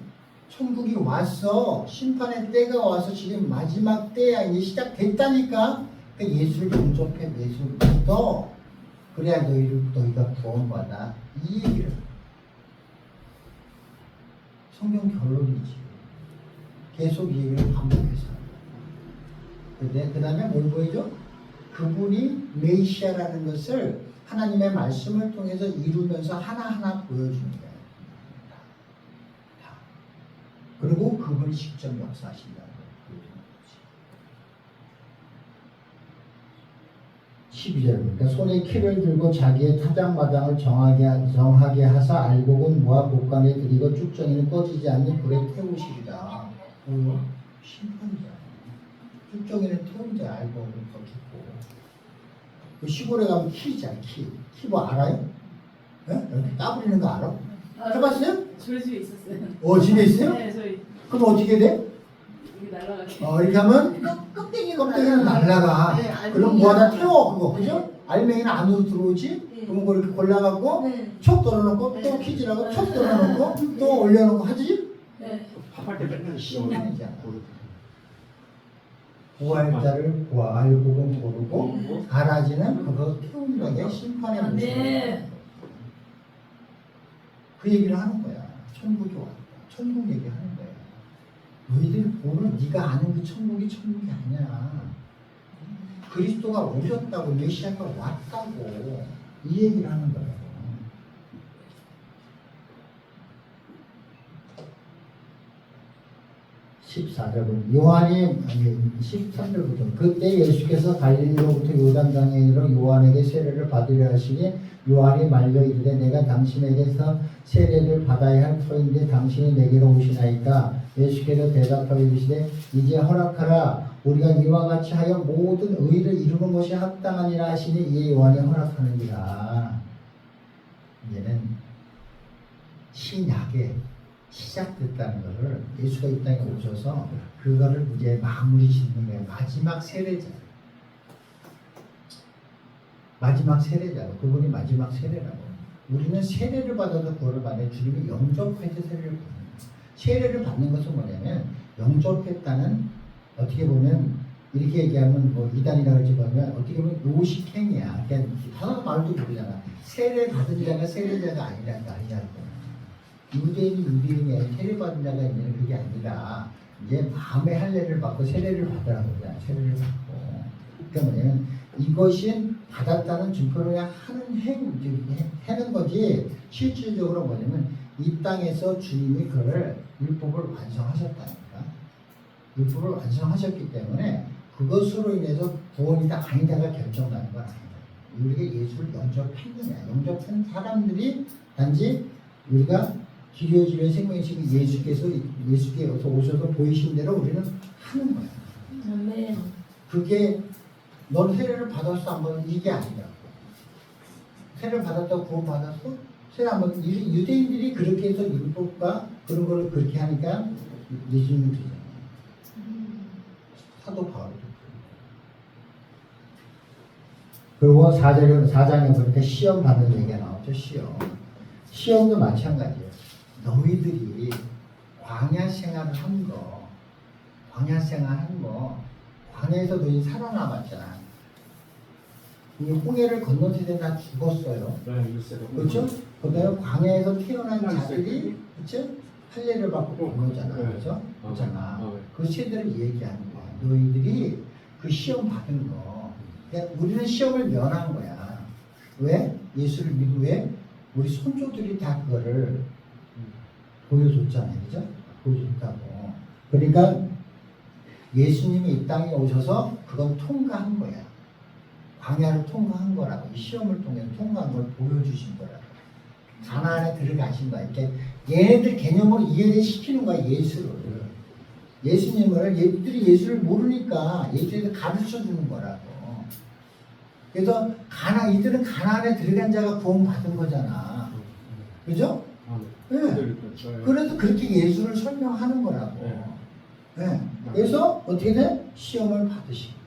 [SPEAKER 1] 천국이 왔어. 심판의 때가 와서 지금 마지막 때야. 이제 시작됐다니까. 그러니까 예수를 영접해. 예수를 믿어. 그래야 너희가 구원받아. 이 얘기를. 성경 결론이지. 계속 이 얘기를 반복해서. 근데 그 다음에 뭘 보여줘? 그분이 메시아라는 것을 하나님의 말씀을 통해서 이루면서 하나하나 보여주는 거예요. 다. 그리고 그분이 직접 역사하신다는 거예요. 12절 보니까 손에 키를 들고 자기의 타작마당을 정하게 하사 알곡은 모아 곳간에 들이고 쭉정이는 꺼지지 않는 불에 태우시리라. 심판이잖아. 쭉정이는 태운자 알곡은 더 죽고. 그 시골에 가면 키잖아. 키 뭐 알아요? 네? 이렇게 까부리는 거 알아? 해봤어요?
[SPEAKER 6] 저희 집에 있었어요.
[SPEAKER 1] 집에 있어요?
[SPEAKER 6] 네, 저희
[SPEAKER 1] 그럼 어떻게 돼?
[SPEAKER 6] 이게 날라가게.
[SPEAKER 1] 이렇게 하면 껍데기는 날라가.
[SPEAKER 3] 네, 알맹이가.
[SPEAKER 1] 그럼 뭐 하나 태워 그거 그죠? 알맹이는 안으로 들어오지?
[SPEAKER 3] 네.
[SPEAKER 1] 그러면 그걸 이렇게 골라갖고
[SPEAKER 3] 네.
[SPEAKER 1] 촉 떨어놓고 또
[SPEAKER 3] 네.
[SPEAKER 1] 키즈라고 촉 떨어놓고 또 올려놓고 하지?
[SPEAKER 3] 네.
[SPEAKER 5] 합할 때 맨날
[SPEAKER 1] 신앙이잖아. 구할 구할 복음 모르고 가라지는 그거 태운다는 게 심판의
[SPEAKER 3] 아,
[SPEAKER 1] 모습.
[SPEAKER 3] 네.
[SPEAKER 1] 그 얘기를 하는 거야. 천국이 왔다. 천국 얘기하는 거야. 너희들 보는 네가 아는 그 천국이 천국이 아니야. 그리스도가 오셨다고 메시아가 왔다고 이 얘기를 하는 거예요. 14절은 요한이 13절부터 그때 예수께서 갈릴리로부터 요단강에 이르러 요한에게 세례를 받으려 하시니 요한이 말려 이르되 내가 당신에게서 세례를 받아야 할 터인데 당신이 내게로 오시나이까 예수께서 대답하여 이르시되 이제 허락하라 우리가 이와 같이 하여 모든 의를 이루는 것이 합당하니라 하시니 이에 요한이 허락하느니라. 이제는 신약에 시작됐다는 것을 예수가 이 땅에 오셔서 그거를 이제 마무리 짓는 거예요. 마지막 세례자. 마지막 세례자고 그분이 마지막 세례라고. 우리는 세례를 받아서 구원을 받는 주님이 영접해서 세례를 받는 거예요. 세례를 받는 것은 뭐냐면 영접했다는 어떻게 보면 이렇게 얘기하면 뭐 이단이라고 할지 보면 어떻게 보면 요식행위야. 그러니까 하나도 말도 모르잖아. 세례 받은 자가 세례자가 아니라는 거 아니냐고. 유대인이 유대인이 세례 받은 자가 있는 그게 아니라 이제 마음의 할례를 받고 세례를 받으라고 그래. 세례를 받고. 그러니까 뭐냐면 이것이 받았다는 증표를 그냥 하는 거지. 실질적으로 뭐냐면 이 땅에서 주님이 그를 율법을 완성하셨다니까. 율법을 완성하셨기 때문에 그것으로 인해서 구원이다 아니다가 결정나는 건 아니다. 우리가 예수를 영접했느냐. 영접한 사람들이 단지 우리가 기료지면 생명이시고 예수께서 오셔서 보이신 대로 우리는 하는 거야.
[SPEAKER 3] 아멘.
[SPEAKER 1] 그게 넌 세례를 받았어 안 받았어 이게 아니라고. 세례를 받았다고 구원 받았어? 세례 안 받았어? 유대인들이 그렇게 해서 율법과 그런 거를 그렇게 하니까 예수님이 되잖아. 사도 바울도 그리고 4장에 보니까 시험 받는 얘기가 나오죠. 시험도 마찬가지예요. 너희들이 광야 생활을 한 거, 광야에서 너희 살아남았잖아. 이 홍해를 건너뛰다 다 죽었어요. 그렇죠? 그다음에 광야에서 태어난 자들이 그렇죠? 할례를 받고 건너잖아. 그렇죠? 그렇잖아. 그 세대를 얘기하는 거야. 너희들이 그 시험 받은 거. 그러니까 우리는 시험을 면한 거야. 왜? 예수를 믿고 왜? 우리 손조들이 다 그거를 보여줬잖아요. 그죠? 보여줬다고. 그러니까 예수님이 이 땅에 오셔서 그건 통과한 거야. 광야를 통과한 거라고. 이 시험을 통해서 통과한 걸 보여주신 거라고. 가나안에 들어가신 거야. 이렇게 얘네들 개념으로 이해를 시키는 거야. 예수를. 예수님을 얘들이 예수를 모르니까 예수에서 가르쳐 주는 거라고. 그래서 이들은 가나안에 들어간 자가 구원 받은 거잖아. 그죠? 네. 그래서 그렇게 예수를 설명하는 거라고. 네. 그래서 어떻게 돼? 시험을 받으시고.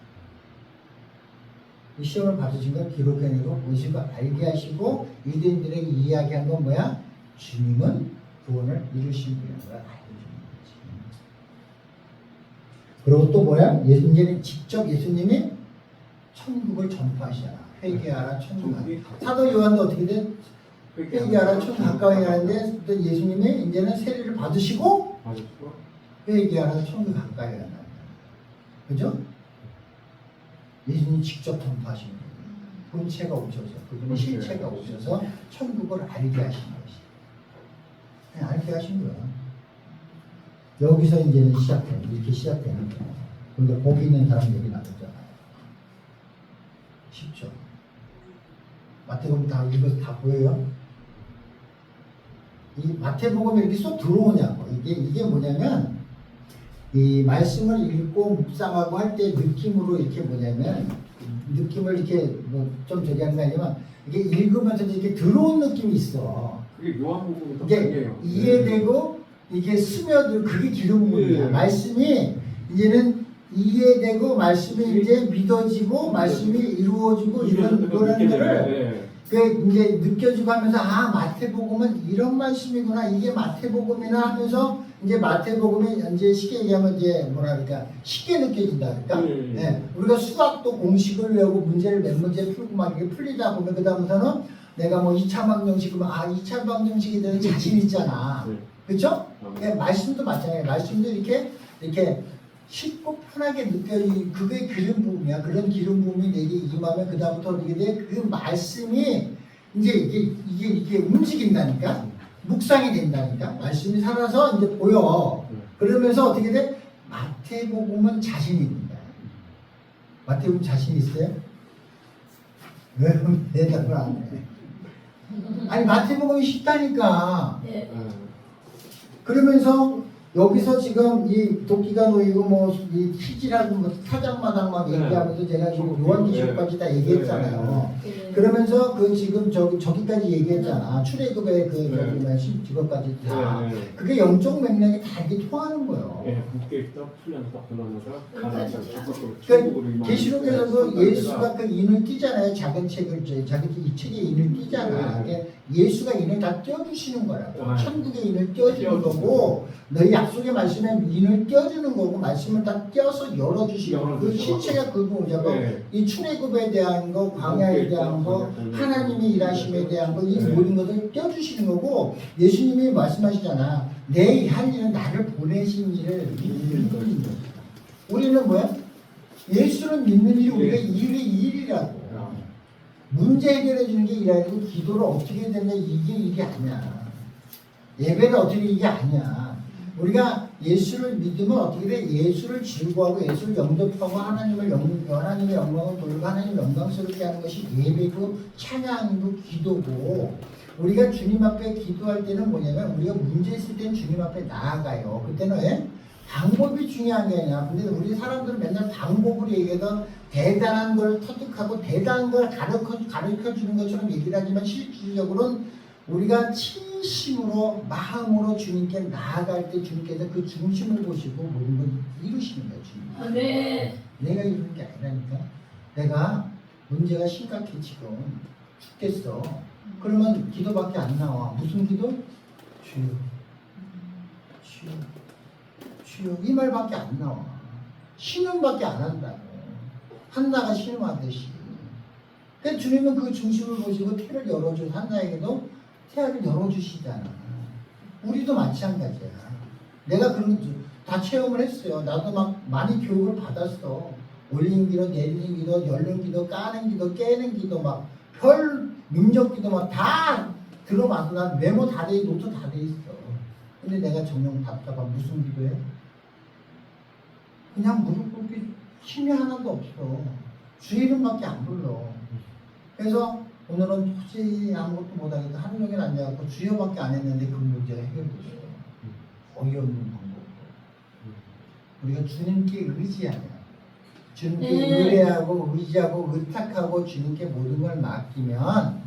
[SPEAKER 1] 이 시험을 받으신 걸 기록해내고 보시고 알게 하시고 유대인들에게 이야기한 건 뭐야? 주님은 구원을 이루신 분이라는 걸 알려주는 거지. 그리고 또 뭐야? 이제는 직접 예수님이 천국을 전파하시잖아. 회개하라 천국. 사도 요한도 어떻게 돼? 회개하라 천국 가까이 하는데 예수님이 이제는 세례를 받으시고 회개하라 천국 가까이 한다. 그죠? 예수님 직접 전파하신 거예요. 본체가 오셔서 그분의 실체가 오셔서 천국을 알게 하신 것이. 그냥 알게 하신 거야. 여기서 이제는 이렇게 시작되는 거야. 그러니까 복이 있는 사람 얘기 나오잖아요. 쉽죠. 마태복음 다 읽어서 다 보여요. 이 마태복음이 이렇게 쏙 들어오냐고. 이게 뭐냐면 이 말씀을 읽고 묵상하고 할 때 느낌으로 이렇게 뭐냐면 느낌을 이렇게 뭐 좀 저기 하는 게 아니면 이게 읽으면서 이렇게 들어온 느낌이 있어.
[SPEAKER 4] 그게 요한복음이 더
[SPEAKER 1] 이게
[SPEAKER 4] 강해요.
[SPEAKER 1] 이해되고 이게 스며들 그게 기름부음이야. 말씀이 이제는 이해되고 말씀이 이제 믿어지고 말씀이 이루어지고 이런 거라는 거를 그 이제 느껴지고 하면서 아 마태복음은 이런 말씀이구나 이게 마태복음이나 하면서 이제 마태복음이 이제 쉽게 얘기하면 이제 뭐라 그럴까 쉽게 느껴진다 그럴까. 네. 우리가 수학도 공식을 외우고 문제를 몇 문제 풀고 막 이렇게 풀리다 보면 그 다음부터는 내가 뭐 2차 방정식이면 2차 방정식에 대한 자신 있잖아. 그렇죠? 네, 말씀도 마찬가지야. 말씀도 이렇게 쉽고 편하게 느껴지 그게 기름 부음이야. 그런 기름 부음이 내게 임하면 그 다음부터 어떻게 돼? 그 말씀이 이제 이게 이렇게 움직인다니까. 묵상이 된다니까. 말씀이 살아서 이제 보여. 그러면서 어떻게 돼? 마태복음은 자신이 있다. 마태복음 자신 있어요? 왜 대답을 안 해? 아니 마태복음이 쉽다니까.
[SPEAKER 3] 네.
[SPEAKER 1] 그러면서 여기서 지금 이 도끼가 놓이고 뭐이 희질하고 뭐 사장마당 막 얘기하면서 제가 지금 요한계시록까지 다 얘기했잖아요.
[SPEAKER 3] 네.
[SPEAKER 1] 그러면서 그 지금 저기까지 얘기했잖아. 출애굽의 그 저기 뭐야 저거까지 다. 그게 영적 맥락이 다 이렇게 통하는 거예요.
[SPEAKER 4] 예, 굳게 딱 풀려서 딱 변하다가
[SPEAKER 1] 그러니까 계시록에서도 예수가 그 인을 띄잖아요. 작은 책을 자기 이 책에 인을 띄잖아. 그러니까 예수가 인을 다 띄워주시는 거라고. 천국의 인을 띄워주는 거고 너희 약속의 말씀에 인을 띄워주는 거고 말씀을 다 띄어서 열어주시는 그 실체가 그거죠. 이 출애굽에 대한 거, 광야에 대한 거, 하나님이 일하심에 대한 거, 이 모든 것을 띄워주시는 거고 예수님이 말씀하시잖아. 내 할 일은 나를 보내신 일을 믿는 거죠. 우리는 뭐야? 예수를 믿는 일이 우리가 일의 일이라고. 문제 해결해 주는 게 일이 아니고 기도를 어떻게 되냐 이게 일이 아니야. 예배를 어떻게 이게 아니야. 우리가 예수를 믿으면 어떻게 돼? 예수를 즐거워하고 예수를 영접하고 하나님의 영광을 돌리고 하나님의 영광스럽게 하는 것이 예배고 찬양이고 기도고 우리가 주님 앞에 기도할 때는 뭐냐면 우리가 문제 있을 때는 주님 앞에 나아가요. 그때는 왜? 방법이 중요한 게 아니야. 근데 우리 사람들은 맨날 방법으로 얘기해서 대단한 걸 터득하고 대단한 걸 가르쳐 주는 것처럼 얘기를 하지만 실질적으로는 우리가 진심으로 마음으로 주님께 나아갈 때 주님께서 그 중심을 보시고 모든 걸 이루시는 거예요. 주님.
[SPEAKER 6] 네.
[SPEAKER 1] 내가 이루는 게 아니라니까. 내가 문제가 심각해 지금 죽겠어. 그러면 기도밖에 안 나와. 무슨 기도? 주여, 주여, 주여 이 말밖에 안 나와. 신음밖에 안 한다고. 한나가 신음하듯이. 그러니까 주님은 그 중심을 보시고 태를 열어줘서 한나에게도 태아를 열어주시잖아. 우리도 마찬가지야. 내가 그런 다 체험을 했어요. 나도 막 많이 교육을 받았어. 올린 기도, 내리는 기도, 열는 기도, 까는 기도, 깨는 기도, 막 별 능력 기도 막 다 들어봐서 난 메모 다 돼, 노트 다 돼 있어. 근데 내가 정녕 답답한 무슨 기도해? 그냥 무릎 꿇기 힘이 하나도 없어. 주 이름밖에 안 불러. 그래서 오늘은 도저히 아무것도 못하겠다. 하루 종일 앉아갖고 주여밖에 안 했는데 그 문제가 해결됐어요. 어이없는 방법으로. 우리가 주님께 의지하냐. 주님께 의뢰하고 의지하고 의탁하고 주님께 모든 걸 맡기면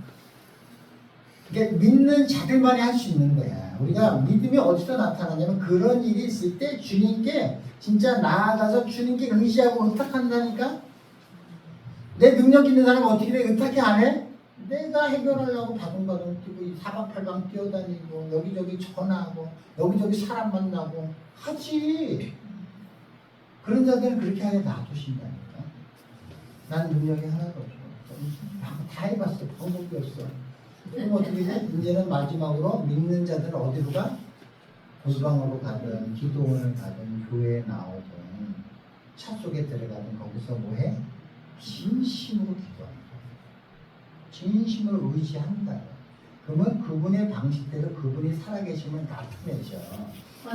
[SPEAKER 1] 그게 믿는 자들만이 할 수 있는 거야. 우리가 믿음이 어디서 나타나냐면 그런 일이 있을 때 주님께 진짜 나아가서 주님께 의지하고 의탁한다니까. 내 능력 있는 사람은 어떻게 돼? 의탁이 안 해? 내가 해결하려고 바둥바둥 뛰고 사방팔방 뛰어다니고 여기저기 전화하고 여기저기 사람 만나고 하지. 그런 자들은 그렇게 하게 놔두신다니까. 난 능력이 하나도 없어. 다 해봤어. 방법이 없어. 그럼 어떻게 돼? 이제는 마지막으로 믿는 자들은 어디로 가? 골방으로 가든 기도원을 가든 교회에 나오든 차 속에 들어가든 거기서 뭐해? 진심으로 기도한다. 진심으로 의지한다. 그러면 그분의 방식대로 그분이 살아계시면 나타내죠.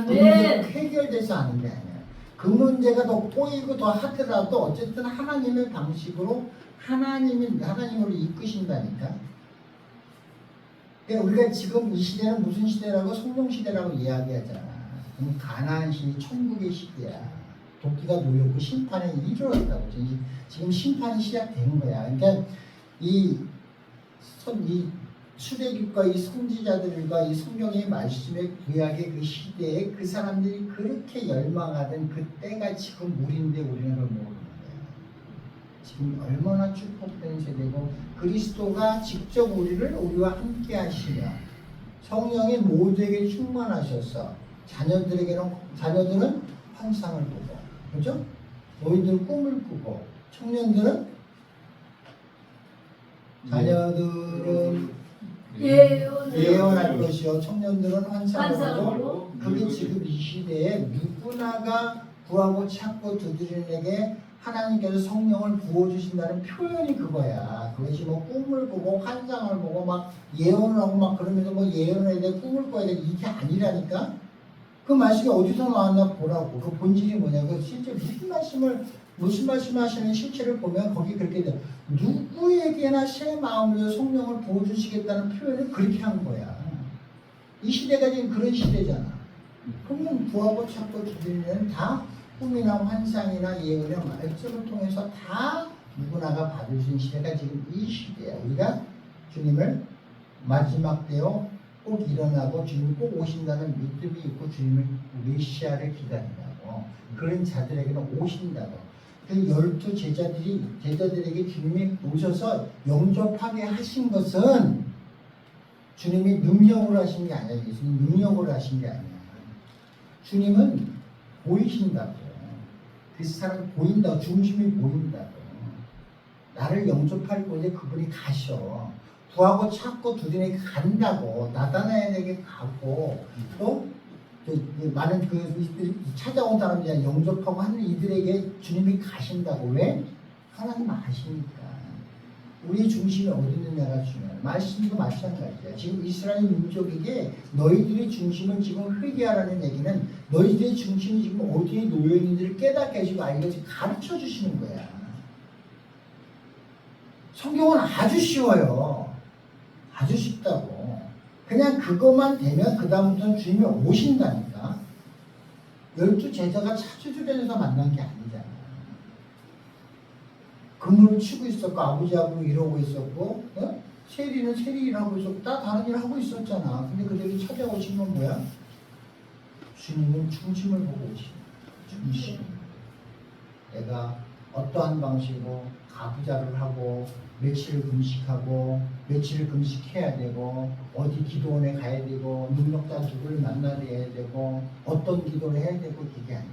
[SPEAKER 6] 네.
[SPEAKER 1] 해결돼서 하는 게 아니야. 그 문제가 더 꼬이고 더 하더라도 어쨌든 하나님의 방식으로 하나님으로 이끄신다니까. 그러니까 우리가 지금 이 시대는 무슨 시대라고? 성령 시대라고 이야기하잖아. 가나안 시대, 천국의 시대야. 도끼가 놓였고 심판이 이루어졌다고. 지금 심판이 시작된 거야. 그러니까 이 출애굽과 이 선지자들과 이 성경의 말씀의 구약의 그 시대에 그 사람들이 그렇게 열망하던 그 때가 지금 우리인데 우리는 그걸 모르는 거예요. 지금 얼마나 축복된 세대고 그리스도가 직접 우리와 함께 하시며 성령의 모두에게 충만하셔서 자녀들은 환상을 보고, 그렇죠? 노인들은 꿈을 꾸고, 청년들은 자녀들은 예언할 것이요 청년들은 환상을 보고. 그게 지금 이 시대에 누구나가 구하고 찾고 두드리는에게 하나님께서 성령을 부어주신다는 표현이 그거야. 그것이 뭐 꿈을 보고 환상을 보고 막 예언을 하고 막 그러면서 뭐 예언을 해야 돼, 꿈을 꿔야 돼, 이게 아니라니까. 그 말씀이 어디서 나왔나 보라고. 그 본질이 뭐냐고. 실제 무슨 말씀을 하시는 실체를 보면 거기 그렇게 돼. 누구에게나 새 마음으로 성령을 부어주시겠다는 표현을 그렇게 한 거야. 이 시대가 지금 그런 시대잖아. 그러면 구하고 찾고 주님은 다 꿈이나 환상이나 예언이나 말씀을 통해서 다 누구나가 받을 수 있는 시대가 지금 이 시대야. 우리가 주님을 마지막 때요 꼭 일어나고 주님 꼭 오신다는 믿음이 있고 주님을 메시아를 기다린다고 그런 자들에게는 오신다고 그 12 제자들에게 주님이 오셔서 영접하게 하신 것은 주님이 능력으로 하신 게 아니야. 예수님 능력으로 하신 게 아니야. 주님은 보이신다고. 그 사람 보인다고. 중심이 보인다고. 나를 영접할 곳에 그분이 가셔. 구하고 찾고 두드리게 간다고. 나타나야 되게 가고 또 많은 그 찾아온 사람들이 영접하고 하는 이들에게 주님이 가신다고. 왜? 하나님 아시니까. 우리 중심이 어디 있느냐가 중요해요. 말씀도 마찬가지야. 지금 이스라엘 민족에게 너희들의 중심은 지금 회개하라는 얘기는 너희들의 중심이 지금 어디에 놓여 있는지를 깨닫게 해주고 알려주고 가르쳐 주시는 거야. 성경은 아주 쉬워요. 아주 쉽다고. 그냥 그것만 되면 그 다음부터는 주님이 오신다니까. 12 제자가 차주주변에서 만난 게 아니잖아. 그물을 치고 있었고 아버지하고 이러고 있었고 세리는 세리 일하고 있었고 다 다른 일 하고 있었잖아. 근데 그들이 찾아오신 건 뭐야? 주님은 중심을 보고 오신 중심. 내가 어떠한 방식으로 가부좌를 하고 며칠을 금식하고 며칠을 금식해야 되고 어디 기도원에 가야 되고 능력자 누구를 만나야 되고 어떤 기도를 해야 되고 그게 아니야.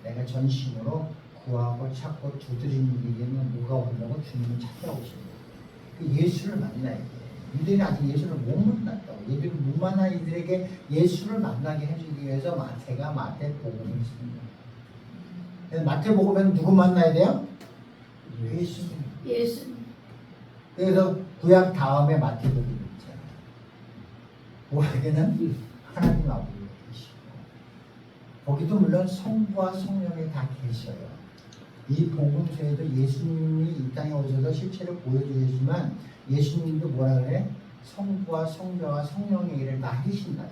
[SPEAKER 1] 내가 전심으로 구하고 찾고 두드리는 일에는 뭐가 온다고 주님을 찾아오시는 거예요. 예수를 만나야 돼. 이들이 아직 예수를 못 만났다고. 이들이 무만한 이들에게 예수를 만나게 해주기 위해서 마태가 마태복음을 씁니다. 마태복음에는 누구 만나야 돼요? 예수님.
[SPEAKER 6] 예수님.
[SPEAKER 1] 그래서 구약 다음에 마태복음이 있잖아요. 구약에는 하나님 아버지가 계시고 거기도 물론 성부와 성령이 다 계셔요. 이 복음서에도 예수님이 이 땅에 오셔서 실체를 보여주시지만 예수님도 뭐라 그래? 성부와 성자와 성령의 일을 다 하신다고.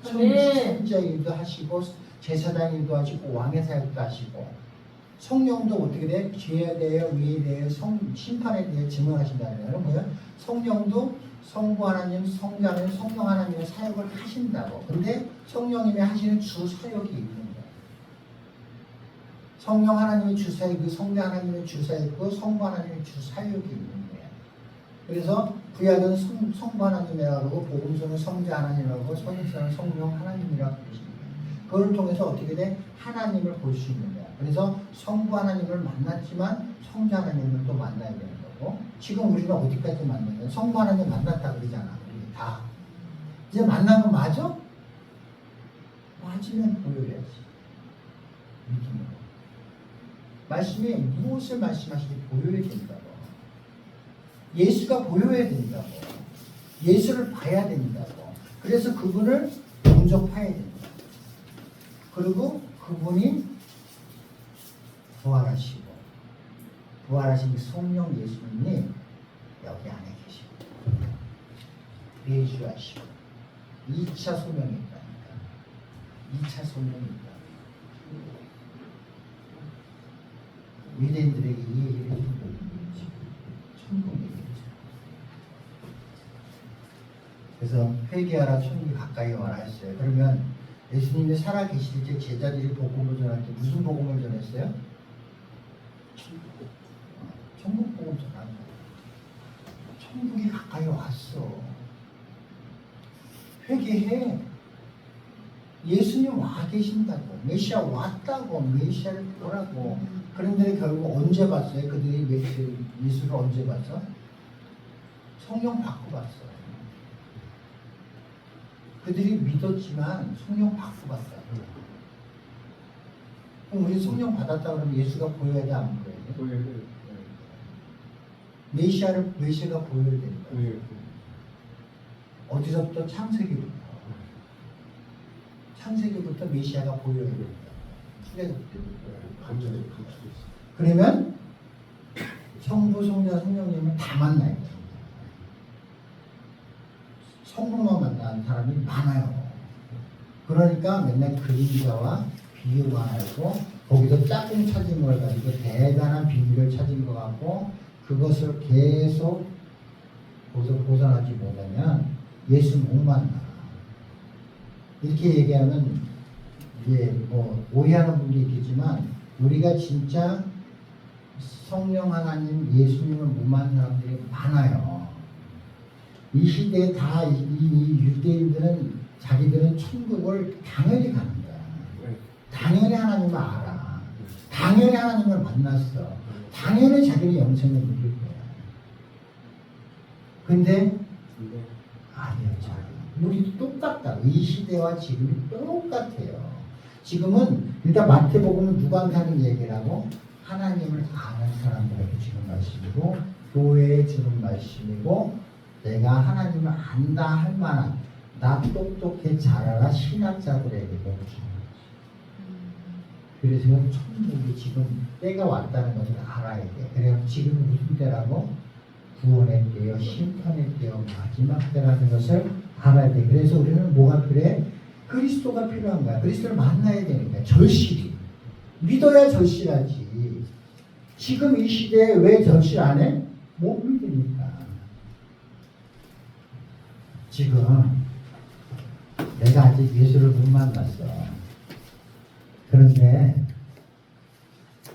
[SPEAKER 1] 선자 일도 하시고 제사장 일도 하시고 왕의 사역도 하시고 성령도 어떻게 돼? 죄에 대해 위에 대해 심판에 대해 증언하신다는 거예요. 뭐야? 성령도 성부 하나님, 성자 하나님, 성령 하나님의 사역을 하신다고. 근데 성령님이 하시는 주 사역이 있는 거예요. 성령 하나님의 주 사역, 성자 하나님의 주 사역이고 성부 하나님의 주 사역이 있는 거예요. 그래서 구약은 성부 하나님이라고 하고 복음서는 성자 하나님이라고 하고 선지서는 성령 하나님이라고 부르십니다. 그걸 통해서 어떻게 돼? 하나님을 볼 수 있는 거야. 그래서 성부 하나님을 만났지만 성자 하나님을 또 만나야 되는 거고 지금 우리는 어디까지 만나요? 성부 하나님 만났다 그러잖아. 우리 다. 이제 만난 거 맞아? 맞으면 보여야지. 믿음으로. 말씀이 무엇을 말씀하시는지 보여야 된다고. 예수가 보여야 된다고. 예수를 봐야 된다고. 그래서 그분을 영접해야 된다. 그리고 그분이 부활하시고 부활하신 그 성령 예수님이 여기 안에 계시고 내주하시고 2차 소명이 있다니까. 2차 소명이 있다. 유대인들에게 이 얘기를 해주고 천국 얘기죠. 그래서 회개하라 천국이 가까이 와라 했어요. 그러면 예수님이 살아계실 때 제자들이 복음을 전할 때 무슨 복음을 전했어요? 천국 복음 전하는 거예요. 천국이 가까이 왔어. 회개해. 예수님 와 계신다고. 메시아 왔다고. 메시아를 보라고. 그런데 결국 언제 봤어요? 그들이 예수를 언제 봤어? 성령 받고 봤어. 그들이 믿었지만 성령 받고 봤다. 그럼 우리 성령 받았다 그러면 예수가 보여야 돼, 안 보여야 돼? 메시아가 보여야 된다. 어디서부터? 창세기부터. 창세기부터 메시아가 보여야 된다. 출애굽 때부터. 그러면 성부, 성자, 성령님을 다 만나야 돼. 성부만 만나는 사람이 많아요. 그러니까 맨날 그림자와 비유만 하고 거기서 짝꿍 찾은 걸 가지고 대단한 비밀을 찾은 것 같고 그것을 계속 거기서 벗어나지 못하면 예수 못 만나. 이렇게 얘기하면 이게 뭐 오해하는 분도 있겠지만 우리가 진짜 성령 하나님 예수님을 못 만난 사람들이 많아요. 이 시대에 다 이 유대인들은 자기들은 천국을 당연히 가는 거야.
[SPEAKER 4] 네.
[SPEAKER 1] 당연히 하나님을 알아. 당연히 하나님을 만났어. 당연히 자기는 영생을 누릴 거야. 근데
[SPEAKER 4] 근데
[SPEAKER 1] 아니었죠. 우리도 똑같다. 이 시대와 지금이 똑같아요. 지금은 일단 마태복음은 누구한테 하는 얘기라고? 하나님을 아는 사람들에게 주는 말씀이고 교회에 주는 말씀이고 내가 하나님을 안다 할 만한 나 똑똑해 잘하라 신학자들에게 주는 말씀. 그래서 천국이 지금 때가 왔다는 것을 알아야 돼. 그래서 지금 무슨 때라고? 구원의 때요, 심판의 때요, 마지막 때라는 것을 알아야 돼. 그래서 우리는 뭐가 필요해? 그리스도가 필요한 거야. 그리스도를 만나야 되니까 절실히 믿어야 절실하지. 지금 이 시대에 왜 절실 안 해? 못 믿으니까. 지금 내가 아직 예수를 못 만났어. 그런데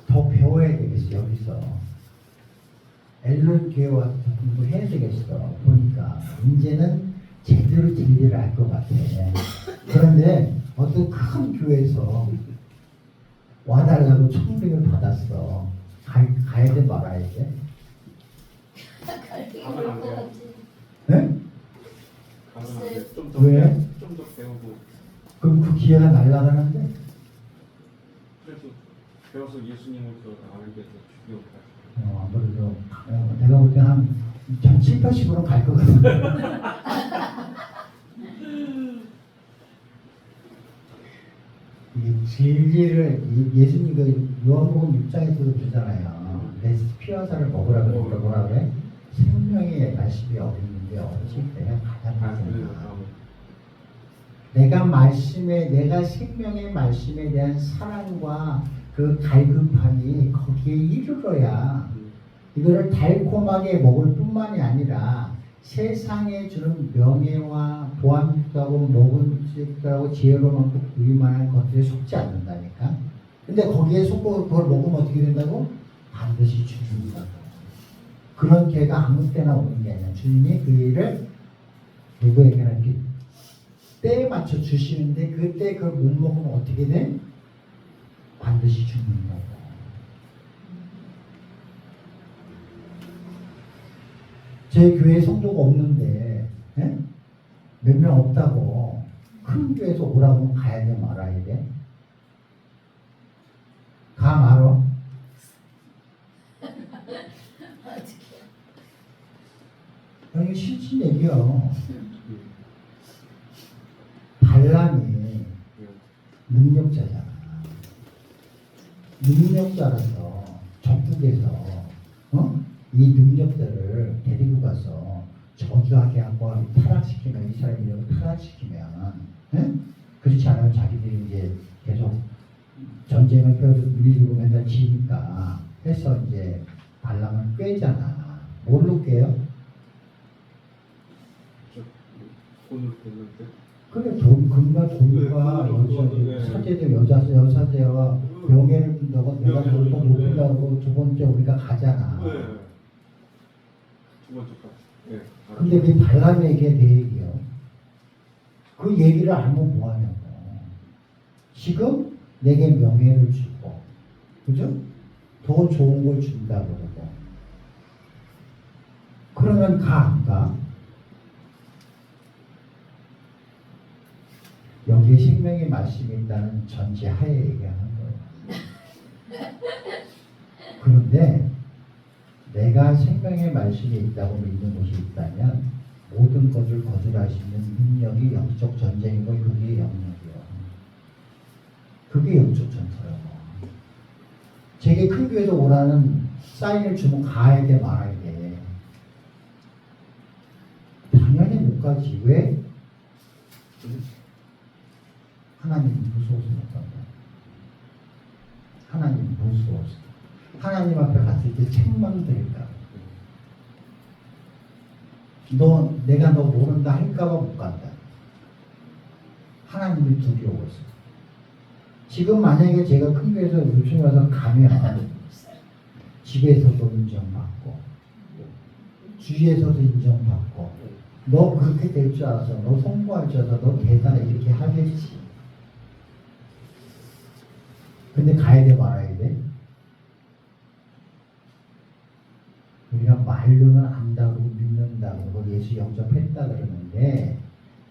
[SPEAKER 1] 더 배워야 되겠어. 여기서 앨런 교회 와서 공부해야 되겠어. 보니까 이제는 제대로 진리를 알 것 같아. 그런데 어떤 큰 교회에서 와달라고 청빙을 받았어. 가야 돼 말아야 돼?
[SPEAKER 4] 가면 안 돼요.
[SPEAKER 1] 네?
[SPEAKER 4] 가면 안 돼요. 좀더
[SPEAKER 1] 왜?
[SPEAKER 4] 좀 더 배우고
[SPEAKER 1] 그럼 그 기회가 날아가는데?
[SPEAKER 4] 그래서 배워서 예수님을 더 아는 게 더 중요할 것 같아요.
[SPEAKER 1] 아무래도 내가 볼 때 한 70, 80으로 갈 것 같아. 이 진리를 예수님 그 요한복음 6장에서도 그러잖아요. 내 피와살을 먹으라 그러니까 뭐라 그래? 생명의 말씀이 어딨는데 어찌 내가 가장 많구나. 내가 생명의 말씀에 대한 사랑과 그 갈급함이 거기에 이르러야 이거를 달콤하게 먹을 뿐만이 아니라 세상에 주는 명예와 보안도 하고 먹음직도 하고 지혜로 많고 부유만한 것들에 속지 않는다니까. 근데 거기에 속고 그걸 먹으면 어떻게 된다고? 반드시 죽는다고. 그런 기회가 아무 때나 오는 게 아니라 주님이 그 일을 누구에게나 이렇게 때에 맞춰 주시는데 그때 그걸 못 먹으면 어떻게 돼? 반드시 죽는다고. 제 교회에 성도가 없는데 몇 명 없다고 큰 교회에서 오라고 하면 가야 돼 말아야 돼? 가 말어? 아니 실진 얘기야. 발람이 능력자잖아. 능력자라서 적국에서 이 능력자를 데리고 가서 저주하게 하고 타락시키면 이스라엘을 타락시키면 그렇지 않으면 자기들이 이제 계속 전쟁을 펴서 밀리고 맨날 지니까 해서 이제 발람을 꿰잖아. 뭘로 꿰요?
[SPEAKER 4] 돈을 줬는데
[SPEAKER 1] 그래 금과 돈과 사제들 여사제와 명예를 빈다고 내가 너도 못 빈다고 두 번째 우리가 가잖아.
[SPEAKER 4] 두 번째까지. 네.
[SPEAKER 1] 근데 그 발람에게 내 얘기요. 그 얘기를 알면 뭐하냐고. 지금 내게 명예를 주고, 그죠? 더 좋은 걸 준다 그러고. 그러면 가 안 가? 여기에 생명의 말씀이 있다는 전제하에 얘기하는 거예요. 그런데 내가 생명의 말씀이 있다고 믿는 곳이 있다면 모든 것을 거절할 수 있는 능력이 영적 전쟁이고 그게 영역이에요. 그게 영적 전투라고. 제게 큰 교회에서 오라는 사인을 주면 가야 돼 말아야 돼. 당연히 못 가지. 왜? 하나님 무서워서 못 간다. 하나님 무서워서. 하나님 앞에 갔을 때 책망될까. 내가 너 모른다 할까봐 못 간다. 하나님이 두려워서. 지금 만약에 제가 큰 교회에서 요청에 와서 가면 집에서도 인정받고 주위에서도 인정받고 너 그렇게 될 줄 알아서 너 성공할 줄 알아서 너 대단해 이렇게 하겠지. 근데 가야 돼 말아야 돼? 우리가 말로는 안다고 믿는다고 예수 영접했다 그러는데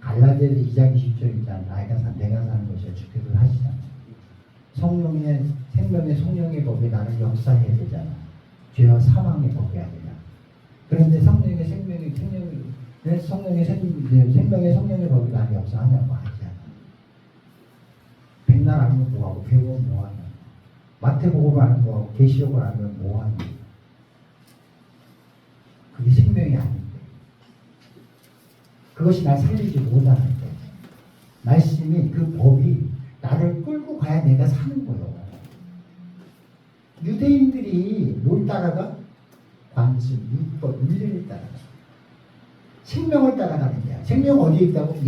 [SPEAKER 1] 갈라디아서 2장 20절 있잖아. 내가 사는 것이야 주께서 하시잖아. 성령의 생명의 성령의 법이 나를 역사해야 되잖아. 죄와 사망의 법이 아니라. 그런데 성령의 생명의 법이 나를 역사하냐고 하잖아. 백날 알면 뭐하고 배우면 뭐하냐. 마태복음 아는 거하고 계시록을 알면 뭐하냐. 그게 생명이 아닌데. 그것이 날 살리지 못하는데. 말씀이 그 법이 나를 끌고 가야 내가 사는 거예요. 유대인들이 뭘 따라가? 관습, 율법, 윤리를 따라가. 생명을 따라가는 거야. 생명 어디에 있다고?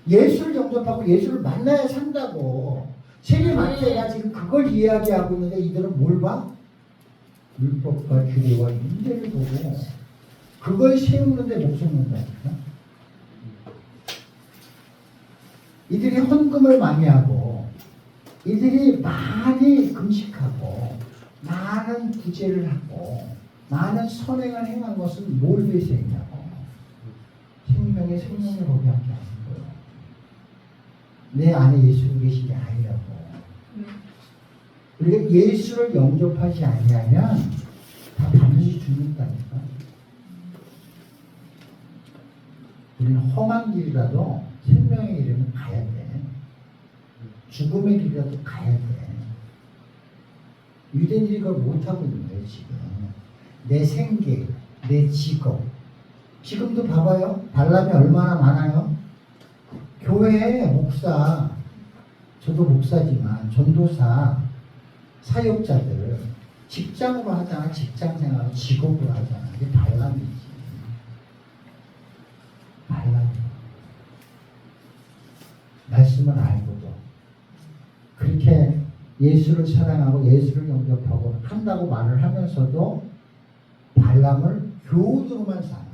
[SPEAKER 1] 예수를 영접하고 예수를 만나야 산다고. 세계 마태가 지금 그걸 이야기하고 있는데 이들은 뭘 봐? 율법과 규례와 윤리를 보고 그걸 세우는데 목숨 건다니까. 이들이 헌금을 많이 하고 이들이 많이 금식하고 많은 구제를 하고 많은 선행을 행한 것은 뭘 위해서 했냐고. 생명의 법이 함께 하는 거예요. 내 안에 예수가 계신 게 아니라고. 우리가 예수를 영접하지 아니하면 다 반드시 죽는다니까. 우리는 험한 길이라도 생명의 길은 가야 돼. 죽음의 길이라도 가야 돼. 유대인들이 그걸 못하고 있는 거예요 지금. 내 생계, 내 직업. 지금도 봐봐요. 발람이 얼마나 많아요. 교회 목사, 저도 목사지만 전도사, 사역자들 직장으로 하잖아. 직장생활, 직업으로 하잖아. 이게 발람이지. 발람. 말씀을 알고도 그렇게 예수를 사랑하고 예수를 영접하고 한다고 말을 하면서도 발람을 교훈으로만 삼아.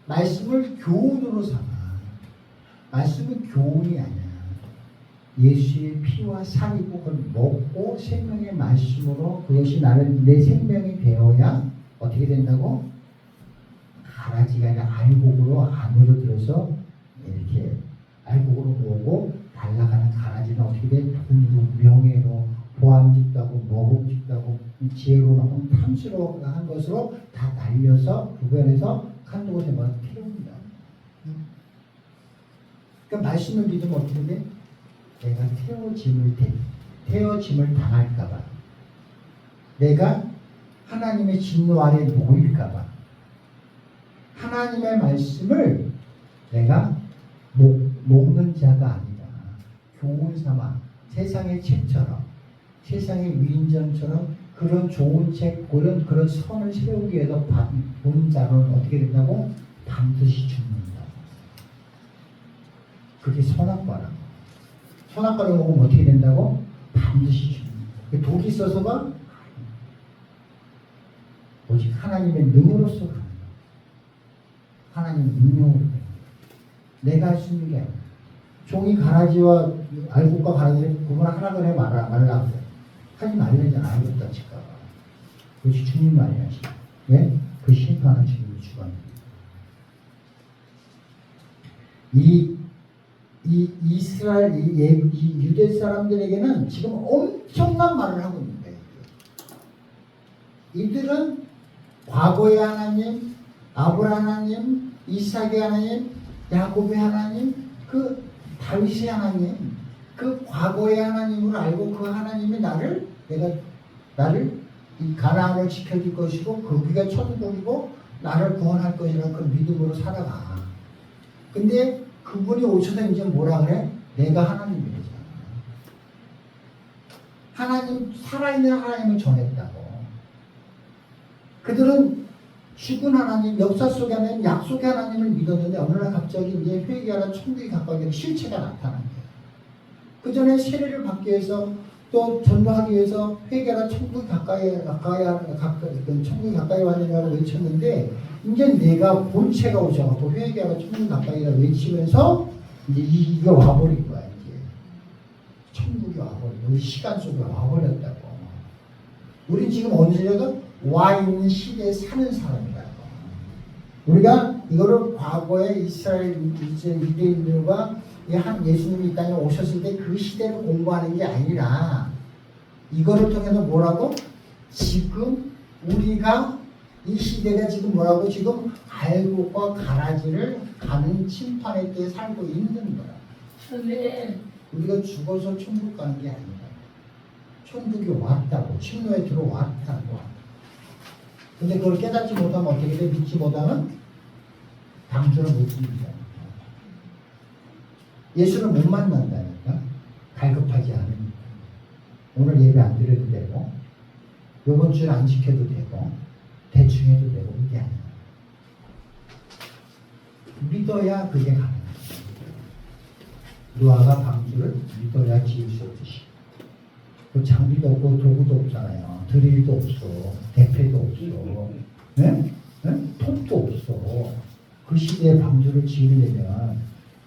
[SPEAKER 1] 말씀을 교훈으로 삼아. 말씀은 교훈이 아니야. 예수의 피와 살이고 그걸 먹고 생명의 말씀으로 그것이 내 생명이 되어야 어떻게 된다고? 가라지가 아니라 알곡으로 안으로 들어서 이렇게 알곡으로 모으고 날아가는 가라지는 어떻게 돼? 돈으로 명예로 보암직도 하고 먹음직도 하고 지혜로 하고 탐스러워 한 것으로 다 날려서 구별해서 한 곳에 뭐 태운다. 그러니까 말씀을 믿으면 어떻게 돼? 내가 태워짐을 당할까봐, 내가 하나님의 진노 아래 놓일까봐, 하나님의 말씀을 내가 먹는 자가 아니다. 교훈 삼아 세상의 책처럼, 세상의 위인전처럼 그런 좋은 책, 그런 선을 세우기 위해서 본 자는 어떻게 된다고? 반드시 죽는다. 그게 선악과라고. 선악과를 먹으면 어떻게 된다고? 반드시 죽는다. 독이 있어서가 오직 하나님의 능으로서 가는 거야. 하나님 능력으로 가는 거야. 내가 할 수 있는 게 아니야. 종이 가라지와 알곡과 가라지를 구분하라고 해 말라고 해. 하지 말라잖아. 알곡 다칠까 봐. 그것이 주님 말이야지. 왜? 그 심판은 지금 주관입니다. 이 이스라엘, 이 유대 사람들에게는 지금 엄청난 말을 하고 있는 거예요. 이들은 과거의 하나님, 아브라함 하나님, 이삭의 하나님, 야곱의 하나님, 그 다윗의 하나님, 그 과거의 하나님으로 알고 그 하나님이 나를 이 가나안을 지켜줄 것이고 거기가 천국이고 나를 구원할 것이라는 그 믿음으로 살아가. 근데 그 그분이 오셔서 이제 뭐라 그래? 내가 하나님이잖아. 하나님, 살아있는 하나님을 전했다고. 그들은 죽은 하나님, 역사 속에 하는 약속의 하나님을 믿었는데 어느 날 갑자기 이제 회개하라 천국이 가까이 되는 실체가 나타난 거예요. 그 전에 세례를 받기 위해서 또 전도하기 위해서 회개하라 천국이 천국이 가까이 왔느냐고 외쳤는데 이제 내가 본체가 오셔서 회개하라 천국이 가까이라 외치면서 이제 이게 와버린 거야. 이제 천국이 와버리고 시간 속에 와버렸다고. 우린 지금 어느 시대가 와 있는 시대에 사는 사람이라고. 우리가 이거를 과거에 이스라엘 유대인들과 한 예수님이 이 땅에 오셨을 때 그 시대를 공부하는 게 아니라 이거를 통해서 뭐라고? 지금 우리가 이 시대가 지금 뭐라고? 지금 갈고과 가라지를 가는 심판의 때에 살고 있는 거야.
[SPEAKER 6] 아멘.
[SPEAKER 1] 우리가 죽어서 천국 가는 게 아니라 천국이 왔다고, 침노에 들어왔다고. 근데 그걸 깨닫지 못하면 어떻게 돼? 믿지 못하면 방주를 못 줍니다. 예수를 못 만난다니까. 갈급하지 않으니까. 오늘 예배 안 드려도 되고, 요번 주를 안 지켜도 되고, 대충 해도 되고, 이게 아니야. 믿어야 그게 가능해. 노아가 방주를 믿어야 지을 수 있듯이. 그 장비도 없고 도구도 없잖아요. 드릴도 없어. 대패도 없어. 네? 네? 톱도 없어. 그 시대에 방주를 지으려면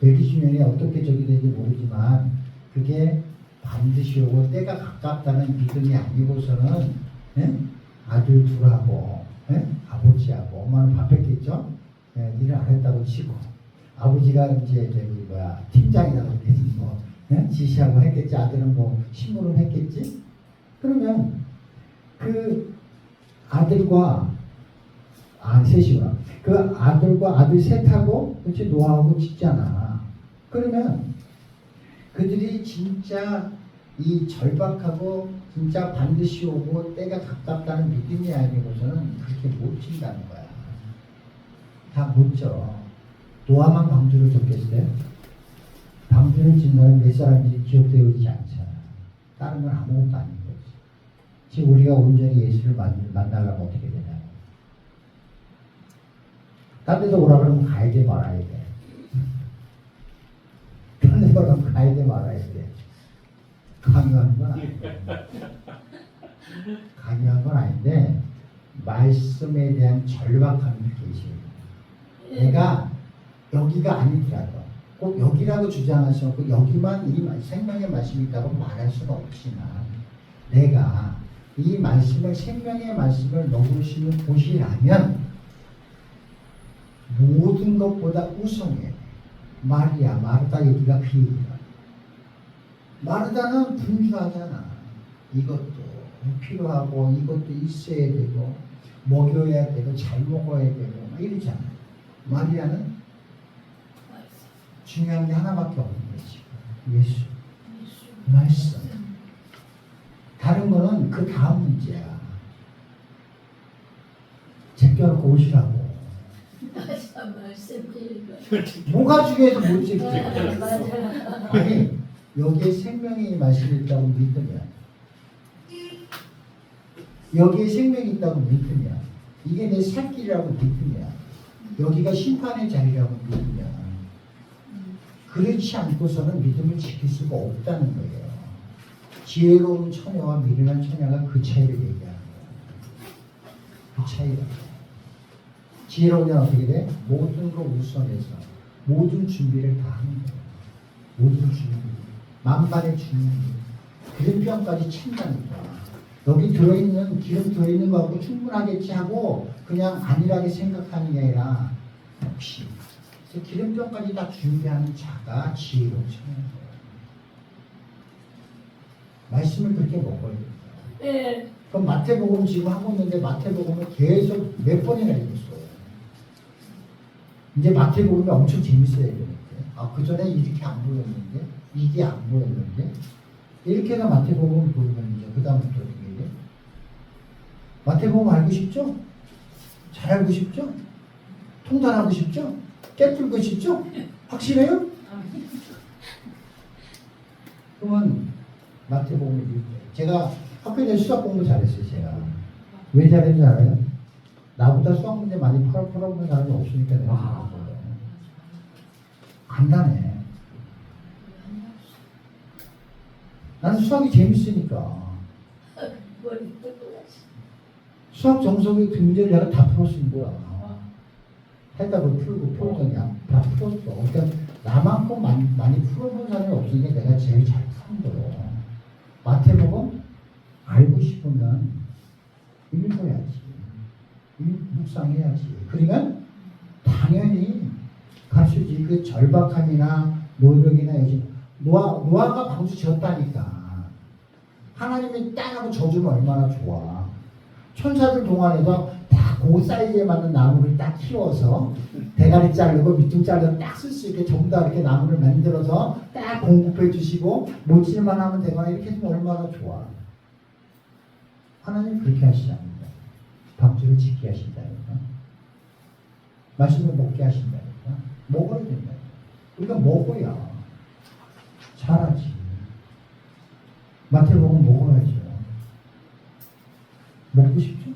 [SPEAKER 1] 매기주면이 어떻게 저기 되는지 모르지만 그게 반드시 오고 때가 가깝다는 믿음이 아니고서는 네? 아들 둘하고 네? 아버지하고 엄마는 바빴겠죠? 네, 일을 안 했다고 치고 아버지가 이제 저기 뭐야 팀장이라고 했겠지 뭐 네? 지시하고 했겠지. 아들은 뭐 신고를 했겠지. 그러면 그 아들과 셋이구나. 그 아들과 아들 셋하고 그렇지 노아하고 짓잖아. 그러면 그들이 진짜 이 절박하고 진짜 반드시 오고 때가 가깝다는 믿음이 아니고서는 그렇게 못 짓는다는 거야. 다 못 져. 노아만 방주를 줬겠어요? 방주를 짓는 몇 사람들이 기억되어 있지 않잖아. 다른 건 아무것도 아닌 거지. 지금 우리가 온전히 예수를 만나려면 어떻게 되냐. 딴 데서 오라 그러면 가야 돼 말아야 돼. 딴 데서 오라면 가야 돼 말아야 돼. 강요하는 건 아닌데. 강요한 건 아닌데 말씀에 대한 절박함이 계시는 내가 여기가 아니더라도 꼭 여기라고 주장할 수 없고 여기만 이 생명의 말씀이 있다고 말할 수는 없지만 내가 이 말씀을 생명의 말씀을 넣을 수 있는 곳이라면 모든 것보다 우선해. 마리아, 마르다 얘기가 그 얘기야. 마르다는 분주하잖아. 이것도 필요하고 이것도 있어야 되고 먹여야 되고 잘 먹어야 되고 막 이러잖아. 마리아는 중요한 게 하나밖에 없는 거지. 예수. 말씀. 다른 거는 그 다음 문제야. 제껴놓고 오시라고.
[SPEAKER 6] 맞아, 말씀이.
[SPEAKER 1] 뭐가 중요해서 못 지켜?
[SPEAKER 6] 맞아.
[SPEAKER 1] 아니 여기에 생명의 말씀이 있다고 믿으면 여기에 생명이 있다고 믿으면 이게 내 살 길이라고 믿으면 여기가 심판의 자리라고 믿으면 그렇지 않고서는 믿음을 지킬 수가 없다는 거예요. 지혜로운 처녀와 미련한 처녀가 그 차이를 얘기하는 거예요. 그 차이가. 지혜로운 자는 어떻게 돼? 모든 걸 우선해서 모든 준비를 다 하는 거예요. 모든 준비. 만반의 준비. 기름병까지 찬다니까. 여기 들어있는 기름 들어있는 거하고 충분하겠지 하고 그냥 안일하게 생각하는 게 아니라 역시 그래서 기름병까지 다 준비하는 자가 지혜로운 처녀인 거예요. 말씀을 그렇게 먹어야 돼요.
[SPEAKER 6] 네.
[SPEAKER 1] 그럼 마태복음 지금 하고 있는데 마태복음을 계속 몇 번이나 읽었어요. 이제 마태복음이 엄청 재밌어야 되는데 그 전에 이렇게 안 보였는데 이게 안 보였는데 이렇게 해서 마태복음을 보면 이제 그 다음부터 어떻게 돼? 마태복음 알고 싶죠? 잘 알고 싶죠? 통달하고 싶죠? 깨풀고 싶죠? 확실해요? 그러면 마태복음 제가 학교에 대해 수학 공부 잘했어요. 제가 왜 잘했는지 알아요? 나보다 수학 문제 많이 풀어본 사람이 없으니까 내가 잘한 거예요. 간단해. 나는 수학이 재밌으니까.
[SPEAKER 6] 머리 뜯고 가시.
[SPEAKER 1] 수학 정석의 문제를 내가 다 풀었은 거야. 했다고 풀고 그냥 다 풀었어. 그러니까 나만큼 많이 풀어본 사람이 없으니까 내가 제일 잘 푸는 거예요. 마태복음 알고 싶으면 읽어야지. 묵상해야지. 그러면 당연히 가르쳐지. 그 절박함이나 노력이나 여지 노아가 방주 지었다니까. 하나님이 땅하고 저주면 얼마나 좋아. 천사들 동안에서 다 그 사이즈에 맞는 나무를 딱 키워서 대가리 자르고 밑둥 자르고 딱 쓸 수 있게 전부 다 이렇게 나무를 만들어서 딱 공급해 주시고 모질만 하면 되거나 이렇게 해주면 얼마나 좋아. 하나님 그렇게 하시답니다. 방주를 지키게 하신다니까. 말씀을 먹게 하신다니까. 먹어야 된다. 우리가 먹어야 잘하지. 마태복음 먹어야죠. 먹고 싶죠?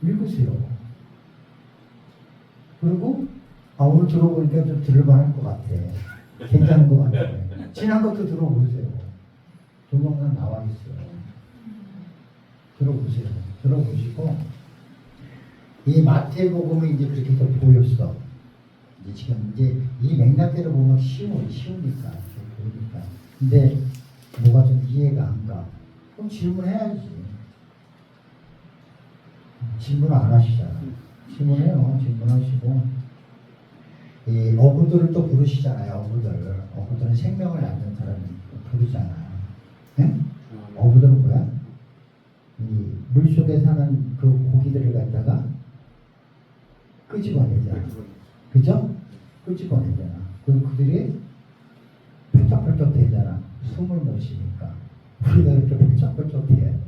[SPEAKER 1] 읽으세요. 그리고 오늘 들어보니까 좀 들을만할 것 같아. 괜찮은 것 같아. 지난 것도 들어보세요. 동영상 나와 있어요. 들어보세요. 들어보시고 이 마태복음이 이제 그렇게 또 보였어. 이제 지금 이제 이 맥락대로 보면 쉬우니까 보니까. 근데 뭐가 좀 이해가 안 가. 그럼 질문해야지. 질문 안 하시잖아. 질문해요. 질문하시고 이 어부들을 또 부르시잖아요. 어부들은 생명을 낳는 사람이 부르잖아. 네? 어부들은 뭐야? 이 물속에 사는 그 고기들을 갖다가 끄집어내잖아. 그죠? 끄집어내잖아. 그럼 그들이 펄쩍펄쩍 되잖아. 숨을 못 쉬니까. 우리가 이렇게 펄쩍펄쩍 돼야 돼.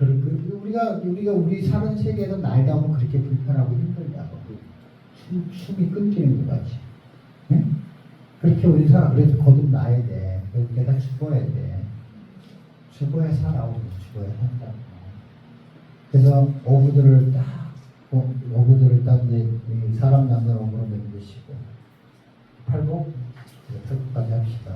[SPEAKER 1] 우리가 우리 사는 세계에서 날다면 그렇게 불편하고 힘들다고. 숨이 끊기는 것 같이. 네? 그렇게 우리 살아. 그래서 거듭나야 돼. 그래서 내가 죽어야 돼. 죽어야 살아. 죽어야 산다고. 그래서 어부들을 딱 이제 사람 남는 어부로 만드시고 팔복까지 합시다.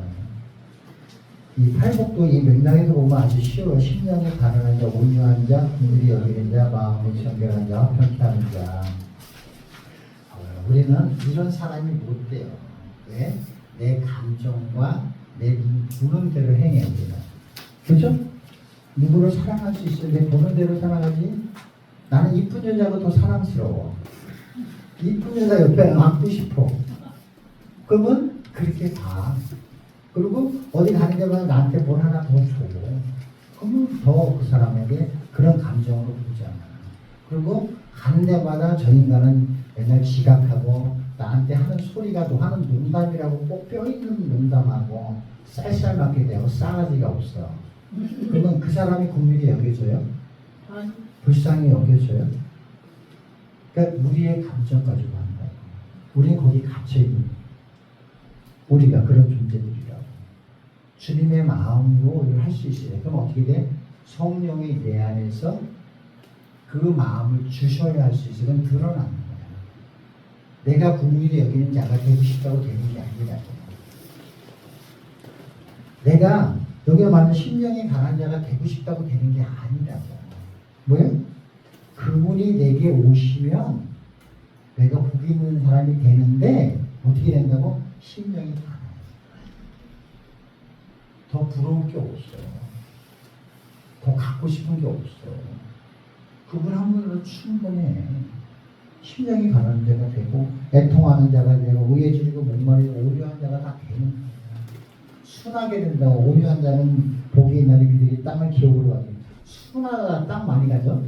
[SPEAKER 1] 이 팔복도 이 맥락에서 보면 아주 쉬워요. 심령이 가난한 자, 온유한 자, 긍휼히 여기는 자, 마음이 정결한 자, 화평케 하는 자. 우리는 이런 사람이 못 돼요. 왜? 내 감정과 내 보는 대로 행해야 돼요. 그죠? 누구를 사랑할 수 있을 때 보는 대로 사랑하지. 나는 이쁜 여자가 더 사랑스러워. 이쁜 여자 옆에 안고 싶어. 그러면 그렇게 봐. 그리고 어디 가는 데마다 나한테 뭘 하나 더 줘. 그러면 더 그 사람에게 그런 감정으로 보잖아. 그리고 가는 데마다 저 인간은 맨날 지각하고 나한테 하는 소리가 또 하는 농담이라고 꼭 뼈있는 농담하고 쌀쌀맞게 되고 싸가지가 없어. 그러면 그 사람이 국민이 여겨져요? 불쌍히 여겨져요? 그러니까 우리의 감정 가지고 한다. 우리는 거기 갇혀있는 우리가 그런 존재들이라고. 주님의 마음으로 할 수 있어요. 그럼 어떻게 돼? 성령이 내 안에서 그 마음을 주셔야 할 수 있어요. 그건 드러나는 거야. 내가 국민이 여기는 자가 되고 싶다고 되는 게 아니라고. 내가 여기에 맞는 심령이 강한 자가 되고 싶다고 되는 게 아니라고. 뭐야? 그분이 내게 오시면 내가 복 있는 사람이 되는데 어떻게 된다고? 심령이 강해. 더 부러울 게 없어. 더 갖고 싶은 게 없어. 그분 한 분으로 충분해. 심령이 가난한 자가 되고 애통하는 자가 되고 우애주리고 목마르고 온유한 자가 다 되는 거야. 순하게 된다고. 온유한 자는 복이 있나니 그들이 땅을 기업으로 가지고 순하다 땅 많이 가죠?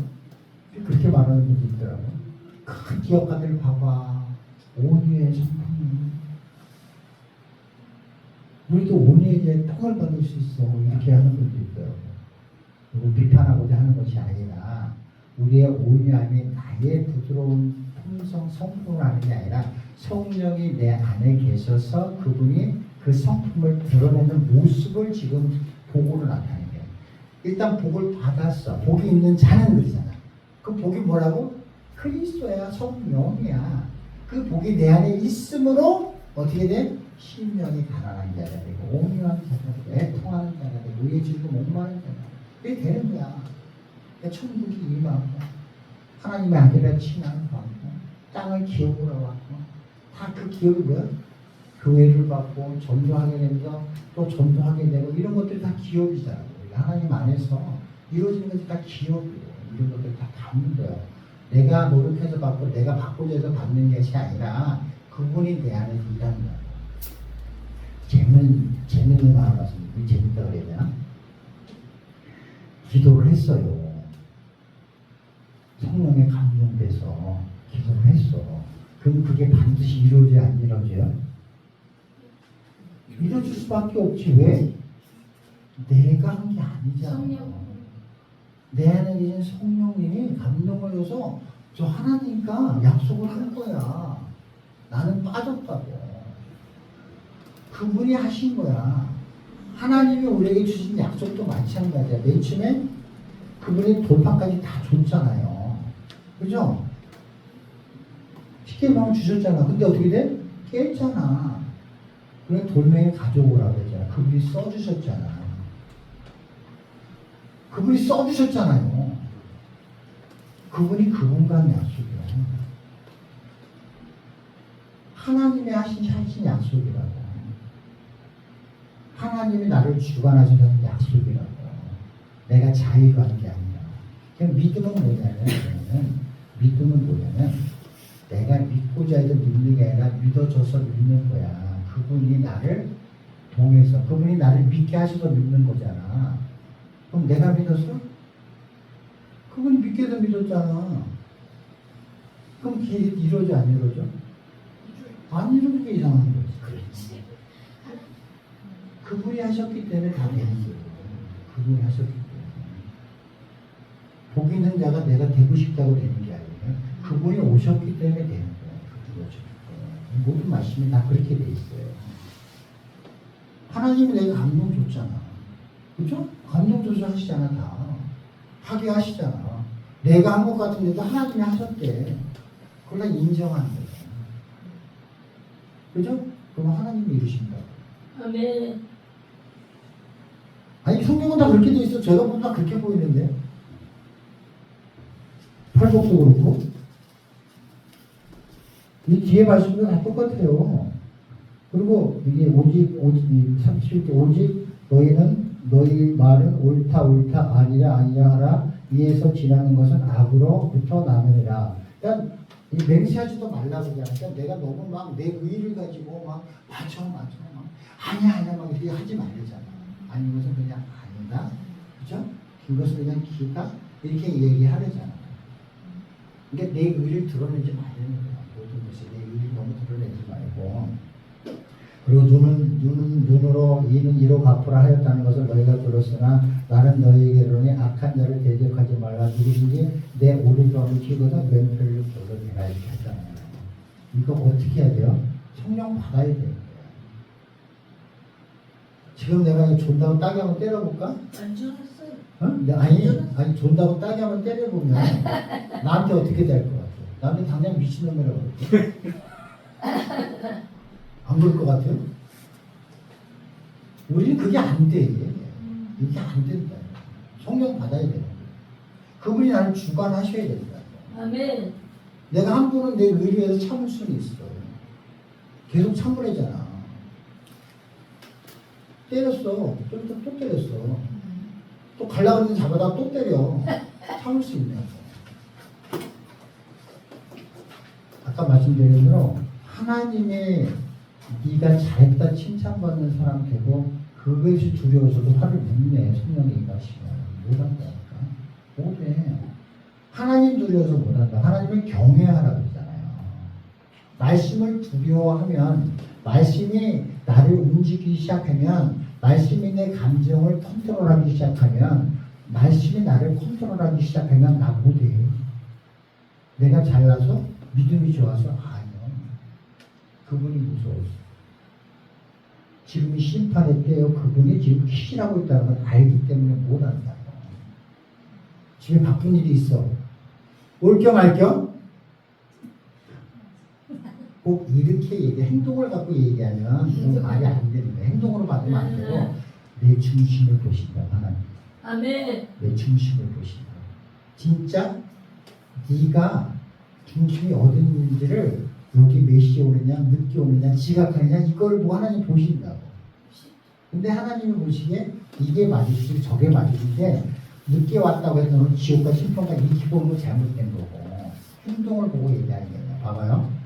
[SPEAKER 1] 그렇게 말하는 분도 있더라고. 큰 기업가들 봐봐. 온유의 성품이. 우리도 온유하게 땅을 받을 수 있어. 이렇게 하는 분도 있더라고. 그리고 비판하고자 하는 것이 아니라 우리의 온유함이 나의 부드러운 품성 성품을 하는 게 아니라 성령이 내 안에 계셔서 그분이 그 성품을 드러내는 모습을 지금 복으로 나타내는 거예요. 일단 복을 받았어. 복이 있는 자는 그러잖아. 그 복이 뭐라고? 그리스도야, 성령이야. 그 복이 내 안에 있으므로 어떻게 돼? 심령이 가난한 자가 되고 온유한 자가 되고 애통하는 자가 되고 의에 질고 목마른 자가 되고 이게 되는 거야. 그러니까 천국이 임하고 하나님의 아들의 친함을 받고 땅을 기업으로 받고 다 그 기업이 뭐야? 교회를 받고 전도하게 되면서 또 전도하게 되고 이런 것들이 다 기업이잖아. 하나님 안에서 이루어지는 것이 다 기업이에요. 이런 것들 다 받는 거예요. 내가 노력해서 받고 내가 받고자 해서 받는 것이 아니라 그분이 내 안에서 일하는 거야. 재밌는 거 하나 봤습니다. 재밌다 그래야 되나? 기도를 했어요. 성령에 감동돼서 기도를 했어. 그럼 그게 반드시 이루어져야 안 이루어져요? 이루어질 수밖에 없지. 왜? 내가 한 게 아니잖아.
[SPEAKER 6] 성령.
[SPEAKER 1] 내 안에 계신 성령님이 감동을 줘서 저 하나님과 약속을 한 거야. 나는 빠졌다고. 그분이 하신 거야. 하나님이 우리에게 주신 약속도 마찬가지야. 맨 처음에 그분이 돌판까지 다 줬잖아요. 그죠? 십계명을 주셨잖아. 근데 어떻게 돼? 깼잖아. 그래 돌멩이 가져오라고 그랬잖아. 그분이 써주셨잖아. 그분이 써주셨잖아요. 그분이 그분과 약속이야. 하나님이 하신 약속이라고. 하나님이 나를 주관하시는 약속이라고. 내가 자의로 하는 게 아니라. 그냥 믿음은 뭐냐면 내가 믿고자 해도 믿는 게 아니라 믿어져서 믿는 거야. 그분이 나를 통해서 그분이 나를 믿게 하셔서 믿는 거잖아. 그럼 내가 믿었어? 그분이 믿게도 믿었잖아. 그럼 그게 이루어져 안 이루어져? 안 이루는 게 이상한 거지.
[SPEAKER 6] 그렇지.
[SPEAKER 1] 그분이 하셨기 때문에 다 되는 거예요. 그분이 하셨기 때문에. 복 있는 자가 내가 되고 싶다고 되는 게 아니라 그분이 오셨기 때문에 되는 거예요. 그분이 오셨기 때문에. 모든 말씀이 다 그렇게 돼 있어요. 하나님이 내가 감동 줬잖아. 그죠? 감동 줘서 하시잖아. 다 하게 하시잖아. 내가 한 것 같은데도 하나님이 하셨대. 그걸 다 인정하는 거예요. 그죠? 그럼 하나님이 이루신다.
[SPEAKER 6] 아멘.
[SPEAKER 1] 아니 성경은 다 그렇게 돼 있어. 제가 보면 다 그렇게 보이는데. 팔복도 그렇고. 이 뒤에 말씀도 다 똑같아요. 그리고 이게 오직 37절 오직 너희 말은 옳다 아니라 하라. 이에서 지나는 것은 악으로부터 나느니라. 그러니까 이 맹세하지도 말라고 그러잖아. 그러니까 내가 너무 막 내 의를 가지고 막 맞아 막 아니야 막 이렇게 하지 말잖아. 아닌 것은 그냥 아니다. 그죠? 그것은 그냥 기다 이렇게 얘기하려잖아. 그러니까 내 의를 드러내지 말라는 거야. 모든 것이 내 의를 너무 드러내지 말고. 그리고 눈은 눈으로 이는 이로 갚으라 하였다는 것을 너희가 들었으나 나는 너희에게로니 악한 자를 대적하지 말라. 누구든지 내 오른손을 쥐거든 왼편을 펴서내라 이렇게 하잖아요. 이거 어떻게 해야 돼요? 성령 받아야 돼요. 지금 내가 존다고 따기 한번 때려볼까?
[SPEAKER 3] 안 좋았어요.
[SPEAKER 1] 어? 아니 존다고 따기 한번 때려보면 나한테 어떻게 될 것 같아? 나한테 당장 미친놈이라고 그럴게. 안 그럴 것 같아요? 우리는 그게 안 돼. 이게 안 된다. 성령 받아야 돼요. 그분이 나를 주관하셔야 된다.
[SPEAKER 6] 아멘.
[SPEAKER 1] 내가 한 분은 내 의리에서 참을 수는 있어. 계속 참으래잖아. 때렸어. 또 때렸어. 또 가려고 했는데 잡아다 또 때려. 참을 수 있냐고. 아까 말씀드린 대로 하나님의 네가 잘했다 칭찬받는 사람 되고 그것이 두려워서도 화를 못 내. 성령이 임하시면 못한다니까. 못해. 하나님 두려워서 못한다. 하나님을 경외하라고 그러잖아요. 말씀을 두려워하면 말씀이 나를 움직이기 시작하면 말씀이 내 감정을 컨트롤하기 시작하면 말씀이 나를 컨트롤하기 시작하면 나 못해. 내가 잘나서 믿음이 좋아서 아니요. 그분이 무서웠어. 지금 심판의 때요 그분이 지금 키신하고 있다는 걸 알기 때문에 못한다. 집에 바쁜 일이 있어. 올겸 말겸? 꼭 이렇게 행동을 갖고 얘기하면 그 말이 안 되는 거야. 행동으로 받으면 안 되고 내 중심을 보신다 하나님.
[SPEAKER 6] 아멘.
[SPEAKER 1] 내 중심을 보신다. 진짜 네가 중심이 어디 있는지를 여기 몇 시에 오느냐, 늦게 오느냐, 지각하느냐 이걸 보고 하나님 보신다고. 근데 하나님이 보시기에 이게 맞으시고 저게 맞으신데 늦게 왔다고 해서 너는 지옥과 심판과 이렇게 보는 거 잘못된 거고 행동을 보고 얘기하는 거예요. 봐봐요.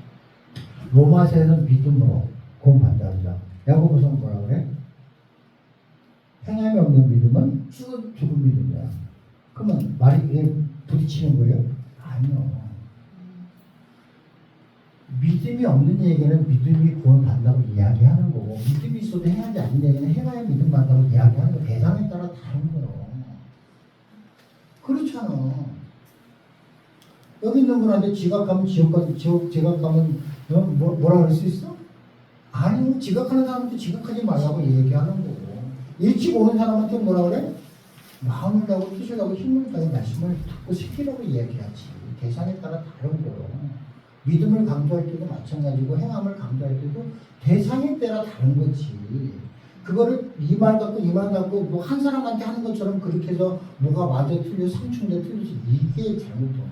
[SPEAKER 1] 로마서에서는 믿음으로 구원받는다 그러죠. 야고보서는 뭐라 그래? 행함이 없는 믿음은
[SPEAKER 3] 죽음.
[SPEAKER 1] 죽은 믿음이야. 그러면 말이 그게 부딪히는 거예요? 아니요. 믿음이 없는 얘기는 믿음이 구원받는다고 이야기하는 거고 믿음이 있어도 행하지 않는 얘기는 행하여 믿음 받는다고 이야기하는 거 대상에 따라 다른 거예요. 그렇잖아. 여기 있는 분한테 지각 가면 지각 가면 뭐라 그럴 수 있어? 아니 지각하는 사람한테 지각하지 말라고 얘기하는 거고 일찍 오는 사람한테 뭐라 그래? 마음을 다고 뜻을 다고 힘을 다해 말씀을 듣고 시키라고 이야기하지. 대상에 따라 다른 거예요. 믿음을 강조할 때도 마찬가지고 행함을 강조할 때도 대상에 따라 다른 거지. 그거를 이 말 갖고 뭐 한 사람한테 하는 것처럼 그렇게 해서 뭐가 맞아 틀려 상충돼 틀리지 이게 잘못된 거예요.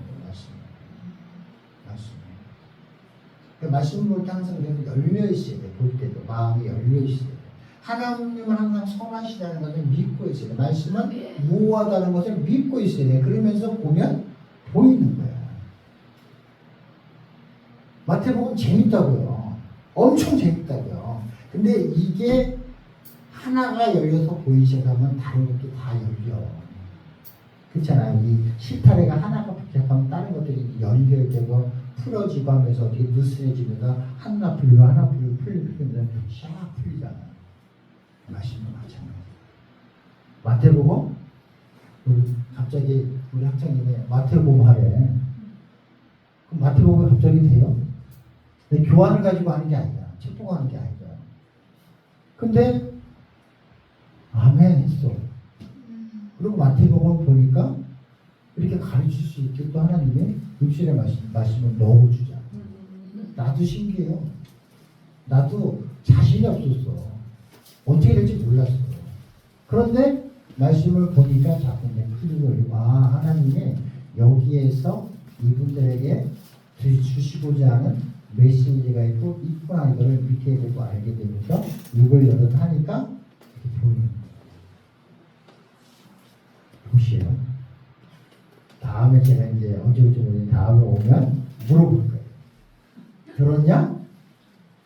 [SPEAKER 1] 말씀. 말씀 볼 때 항상 열려 있어야 돼. 볼 때도 마음이 열려 있어야 돼. 하나님은 항상 선하시다는 것을 믿고 있어야 돼. 말씀은 무호하다는 것을 믿고 있어야 돼. 그러면서 보면 보이는 거야. 마태복음 재밌다고요. 엄청 재밌다고요. 근데 이게 하나가 열려서 보이기 시작하면 다른 것도 다 열려. 그렇잖아요. 이 실타래가 하나가 시작하면 다른 것들이 연결되고 풀어지고 하면서 어떻게 느슨해지면서 하나 풀리고 풀리면서 쫙 풀리잖아. 말씀도 마찬가지. 마태복음 갑자기 우리 학장님이 마태복음 하래. 그럼 마태복음이 갑자기 돼요? 근데 교환을 가지고 하는 게 아니야. 책 보고 하는 게 아니죠. 근데 아멘 했어. 그리고 마태복음 보니까 이렇게 가르칠 수 있게 또 하나님이 입술에 말씀을 넣어주자. 나도 신기해요. 나도 자신이 없었어. 어떻게 될지 몰랐어. 그런데 말씀을 보니까 자꾸 내 풀리고 하나님이 여기에서 이분들에게 주시고자 하는 메시지가 있구나 이거를 믿게 되고 알게 되면서 입을 열어하니까 이렇게 보이는 거예요. 보시에요. 다음에 제가 이제 어쩌고저쩌고 다음에 오면 물어볼 거예요. 들었냐?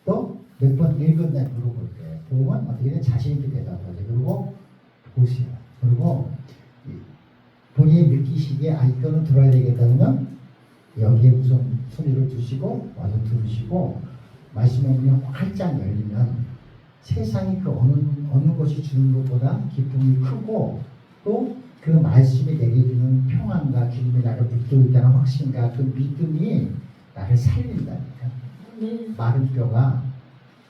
[SPEAKER 1] 또 몇 번 읽었냐 물어볼 거예요. 보면 어떻게든 자신 있게 대답하죠. 그리고 보세요. 그리고 본인이 느끼시기에 이거는 들어야 되겠다면 여기에 무슨 소리를 두시고 와서 들으시고 말씀의 문이 활짝 열리면 세상이 그 어느 것이 주는 것보다 기쁨이 크고 또 그 말씀이 내게 주는 평안과 주님이 나를 붙들고 있다는 확신과 그 믿음이 나를 살린다니까. 마른 뼈가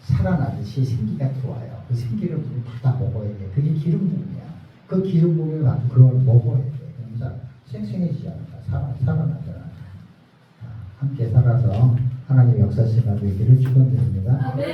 [SPEAKER 1] 살아나듯이 생기가 들어와요. 그 생기를 받아 먹어야 돼. 그게 기름 부음이야. 그 기름 부음을 갖고 그걸 먹어야 돼. 그러면서 생생해지지 않을까. 살아나잖아. 함께 살아서 하나님 역사시간 되기를 축원드립니다.
[SPEAKER 6] 아멘.